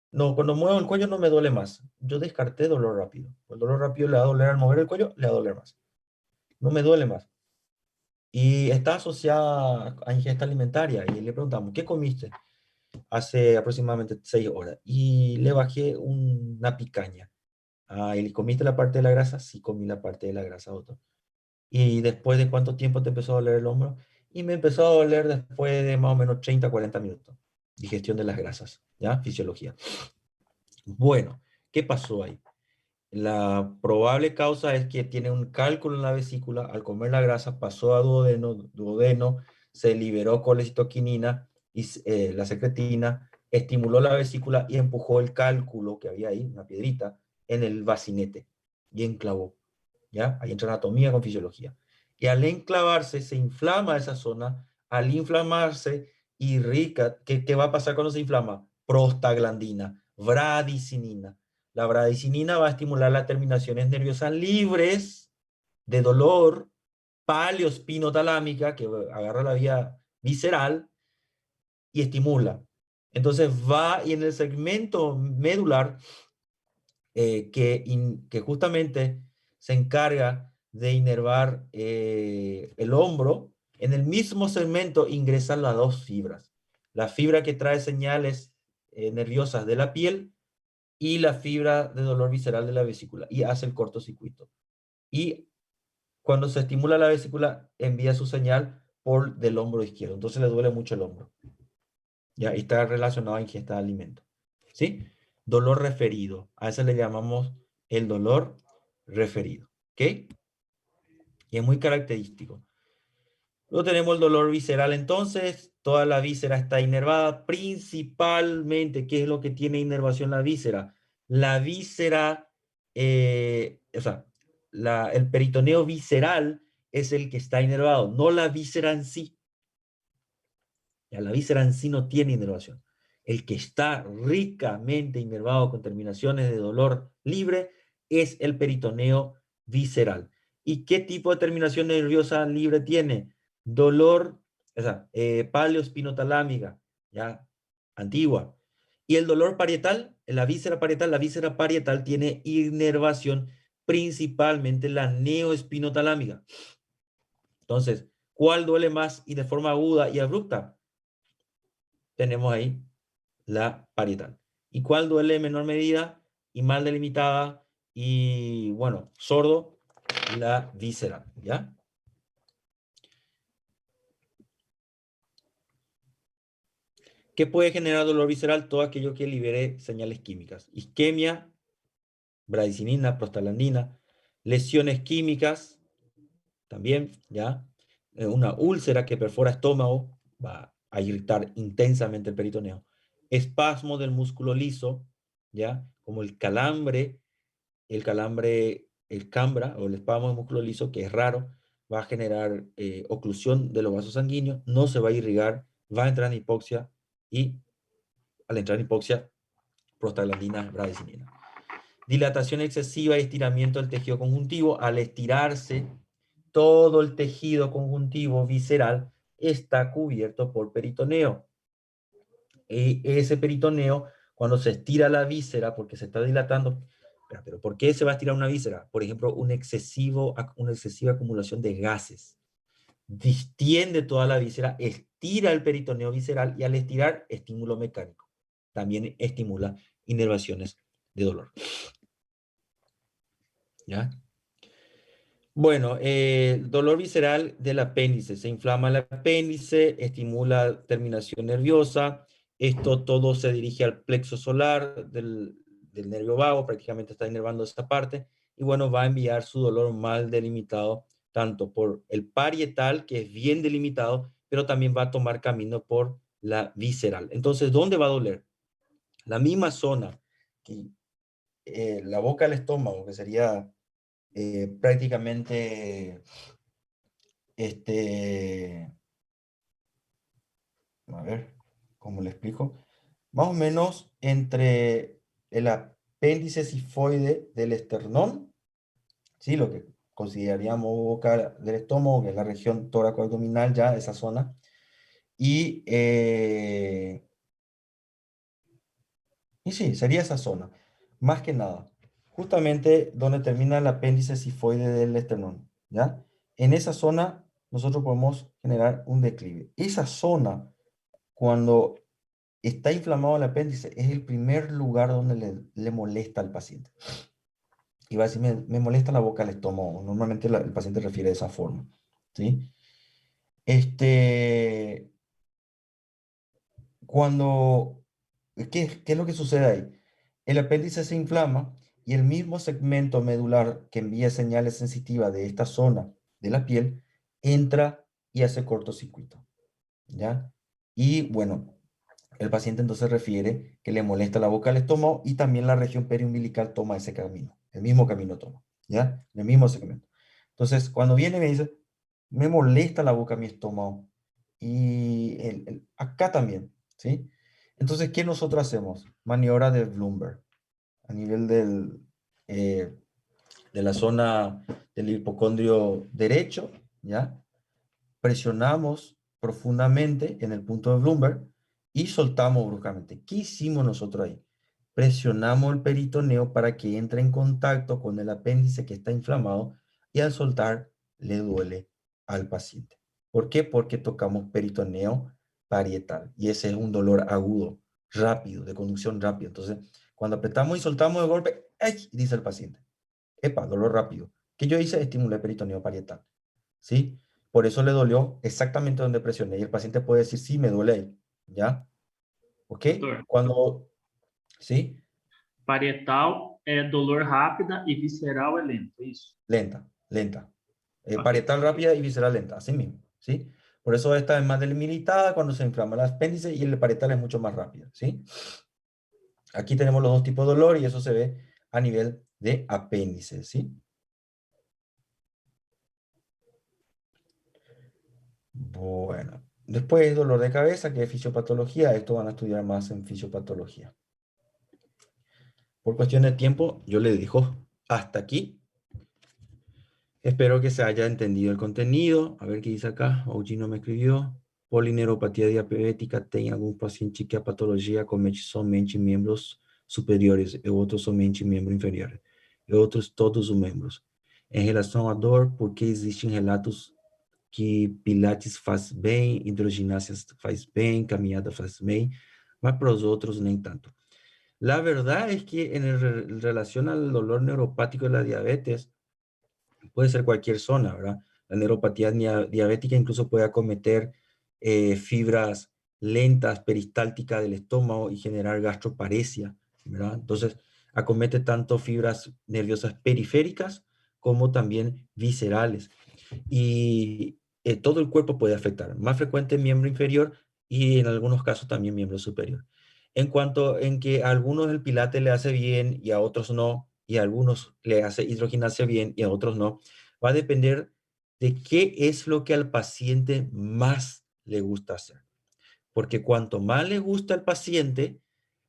No, cuando muevo el cuello no me duele más. Yo descarté dolor rápido. El dolor rápido le va a doler al mover el cuello, le va a doler más. No me duele más. Y está asociada a ingesta alimentaria. Y le preguntamos, ¿qué comiste? Hace aproximadamente 6 horas. Y le bajé una picaña. Ah, ¿y comiste la parte de la grasa? Sí, comí la parte de la grasa, doctor. ¿Y después de cuánto tiempo te empezó a doler el hombro? Y me empezó a doler después de más o menos 30, 40 minutos. Digestión de las grasas, ¿ya? Fisiología. Bueno, ¿qué pasó ahí? La probable causa es que tiene un cálculo en la vesícula, al comer la grasa pasó a duodeno, se liberó colecitoquinina y la secretina, estimuló la vesícula y empujó el cálculo que había ahí, una piedrita, en el bacinete y enclavó. ¿Ya? Ahí entra anatomía con fisiología. Y al enclavarse se inflama esa zona, al inflamarse irriga, ¿qué va a pasar cuando se inflama? Prostaglandina, bradicinina. La bradicinina va a estimular las terminaciones nerviosas libres de dolor, paleoespinotalámica, que agarra la vía visceral y estimula. Entonces va y en el segmento medular, que justamente se encarga de inervar el hombro, en el mismo segmento ingresan las dos fibras. La fibra que trae señales nerviosas de la piel y la fibra de dolor visceral de la vesícula y hace el cortocircuito. Y cuando se estimula la vesícula, envía su señal por del hombro izquierdo. Entonces le duele mucho el hombro. Ya, y está relacionado a ingesta de alimento. ¿Sí? Dolor referido. A eso le llamamos el dolor referido. ¿Ok? Y es muy característico. Luego tenemos el dolor visceral. Entonces, toda la víscera está inervada. Principalmente, ¿qué es lo que tiene inervación la víscera? La víscera, o sea, el peritoneo visceral es el que está inervado, no la víscera en sí. Ya, la víscera en sí no tiene inervación. El que está ricamente inervado con terminaciones de dolor libre es el peritoneo visceral. ¿Y qué tipo de terminación nerviosa libre tiene? Dolor, o sea, paleoespinotalámica, ya, antigua. Y el dolor parietal, la víscera parietal tiene inervación principalmente la neoespinotalámica. Entonces, ¿cuál duele más y de forma aguda y abrupta? Tenemos ahí la parietal. ¿Y cuál duele en menor medida y mal delimitada y, bueno, sordo? La víscera, ¿ya? ¿Qué puede generar dolor visceral? Todo aquello que libere señales químicas. Isquemia, bradicinina, prostaglandina, lesiones químicas, también, ¿ya? Una úlcera que perfora estómago va a irritar intensamente el peritoneo. Espasmo del músculo liso, ¿ya? Como el calambre, el cambra o el espasmo del músculo liso, que es raro, va a generar oclusión de los vasos sanguíneos, no se va a irrigar, va a entrar en hipoxia y al entrar en hipoxia, prostaglandina, bradicinina. Dilatación excesiva y estiramiento del tejido conjuntivo. Al estirarse, todo el tejido conjuntivo visceral está cubierto por peritoneo. Y ese peritoneo, cuando se estira la víscera, porque se está dilatando, pero ¿por qué se va a estirar una víscera? Por ejemplo, una excesiva acumulación de gases. Distiende toda la víscera, estira el peritoneo visceral y al estirar, estímulo mecánico. También estimula inervaciones de dolor. ¿Ya? Bueno, dolor visceral del apéndice. Se inflama el apéndice, estimula terminación nerviosa. Esto todo se dirige al plexo solar del nervio vago, prácticamente está inervando esta parte. Y bueno, va a enviar su dolor mal delimitado, tanto por el parietal, que es bien delimitado, pero también va a tomar camino por la visceral. Entonces, ¿dónde va a doler? La misma zona, que, la boca del estómago, que sería prácticamente, a ver, ¿cómo le explico? Más o menos entre el apéndice sifoide del esternón, ¿sí? Lo que consideraríamos boca del estómago, que es la región tóraco-abdominal, ya esa zona, y sí, sería esa zona, más que nada, justamente donde termina el apéndice sifoide del esternón, ¿ya? En esa zona nosotros podemos generar un declive. Esa zona, cuando está inflamado el apéndice, es el primer lugar donde le molesta al paciente. Y va a decir, me molesta la boca, el estómago. Normalmente el paciente refiere de esa forma, ¿sí? Cuando, ¿qué es lo que sucede ahí? El apéndice se inflama y el mismo segmento medular que envía señales sensitivas de esta zona de la piel entra y hace cortocircuito, ¿ya? Y bueno, el paciente entonces refiere que le molesta la boca, el estómago y también la región periumbilical toma ese camino, el mismo camino toma, ¿ya? El mismo segmento. Entonces, cuando viene y me dice, me molesta la boca, mi estómago y acá también, ¿sí? Entonces, ¿qué nosotros hacemos? Maniobra de Bloomberg a nivel de la zona del hipocondrio derecho, ¿ya? Presionamos profundamente en el punto de Bloomberg y soltamos bruscamente. ¿Qué hicimos nosotros ahí? Presionamos el peritoneo para que entre en contacto con el apéndice que está inflamado y al soltar le duele al paciente. ¿Por qué? Porque tocamos peritoneo parietal y ese es un dolor agudo, rápido, de conducción rápida. Entonces, cuando apretamos y soltamos de golpe, ¡ay!, dice el paciente, epa, dolor rápido. ¿Qué yo hice? Estimulé el peritoneo parietal, ¿sí? Por eso le dolió exactamente donde presioné. Y el paciente puede decir, sí, me duele ahí, ¿ya? ¿Ok? Doutor, Cuando, ¿sí? parietal é dor rápida e visceral é lento, é isso? Lenta, lenta. Ok. Parietal rápida y visceral lenta, así mismo, ¿sí? Por eso esta es más delimitada cuando se inflama el apéndice y el parietal es mucho más rápido, ¿sí? Aquí tenemos los dos tipos de dolor y eso se ve a nivel de apéndice, ¿sí? Bueno, después dolor de cabeza, que es fisiopatología. Esto van a estudiar más en fisiopatología. Por cuestión de tiempo, yo le dejo hasta aquí. Espero que se haya entendido el contenido. A ver qué dice acá. Oji no me escribió. polineuropatia diabética tem algum paciente que a patologia acomete somente membros superiores e outros somente membro inferior, e outros todos os membros. Em relação à dor, porque existem relatos que pilates faz bem, hidroginástica faz bem, caminhada faz bem, mas para os outros nem tanto. La verdad es que en relación al dolor neuropático de la diabetes, puede ser cualquier zona, ¿verdad? La neuropatía diabética incluso puede acometer fibras lentas peristálticas del estómago y generar gastroparesia, ¿verdad? Entonces, acomete tanto fibras nerviosas periféricas como también viscerales. Y todo el cuerpo puede afectar. Más frecuente miembro inferior y en algunos casos también miembro superior. En cuanto en que a algunos el pilate le hace bien y a otros no, y a algunos le hace hidrogimnasia bien y a otros no, va a depender de qué es lo que al paciente más le gusta hacer. Porque cuanto más le gusta al paciente,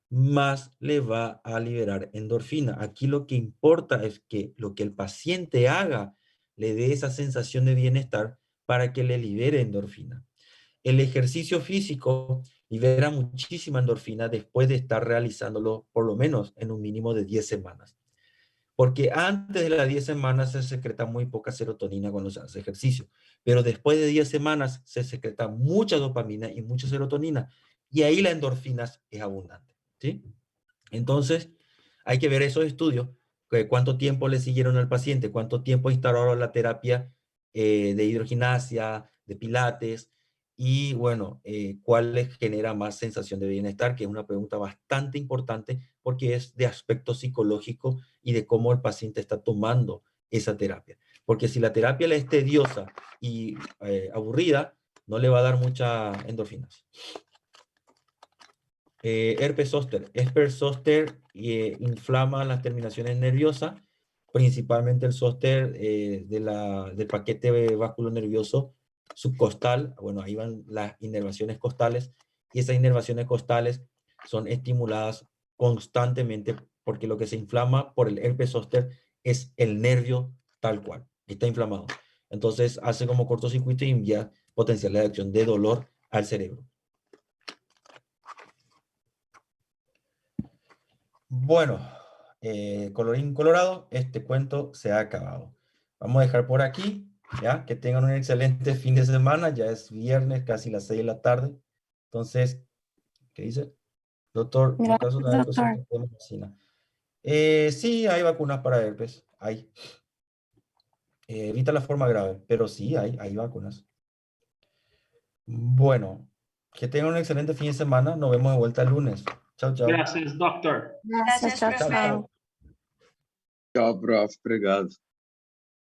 más le va a liberar endorfina. Aquí lo que importa es que lo que el paciente haga le dé esa sensación de bienestar para que le libere endorfina. El ejercicio físico libera muchísima endorfina después de estar realizándolo por lo menos en un mínimo de 10 semanas. Porque antes de las 10 semanas se secreta muy poca serotonina cuando se hace ejercicio, pero después de 10 semanas se secreta mucha dopamina y mucha serotonina, y ahí la endorfina es abundante, ¿sí? Entonces, hay que ver esos estudios, cuánto tiempo le siguieron al paciente, cuánto tiempo instauraron la terapia de hidrogimnasia, de pilates, y bueno, cuál les genera más sensación de bienestar, que es una pregunta bastante importante porque es de aspecto psicológico y de cómo el paciente está tomando esa terapia. Porque si la terapia le es tediosa y aburrida, no le va a dar muchas endorfinas. Herpes zóster. Herpes zóster inflama las terminaciones nerviosas, principalmente el zóster del paquete vascular nervioso subcostal. Bueno, ahí van las inervaciones costales, y esas inervaciones costales son estimuladas constantemente porque lo que se inflama por el herpes zóster es el nervio tal cual, está inflamado. Entonces hace como cortocircuito y envía potencial de acción de dolor al cerebro. Bueno, colorín colorado, este cuento se ha acabado. Vamos a dejar por aquí, ya, que tengan un excelente fin de semana, ya es viernes, casi las 6 de la tarde. Entonces, ¿qué dice? Doctor, en caso de Gracias, doctor. tenemos vacuna. Sí, hay vacunas para herpes, hay. Evita la forma grave, pero sí, hay vacunas. Bueno, que tengan un excelente fin de semana, nos vemos de vuelta el lunes. Chao, chao. Graças, doctor. Gracias, chao, Chao, chao. chao. Tchau, prof. Obrigado.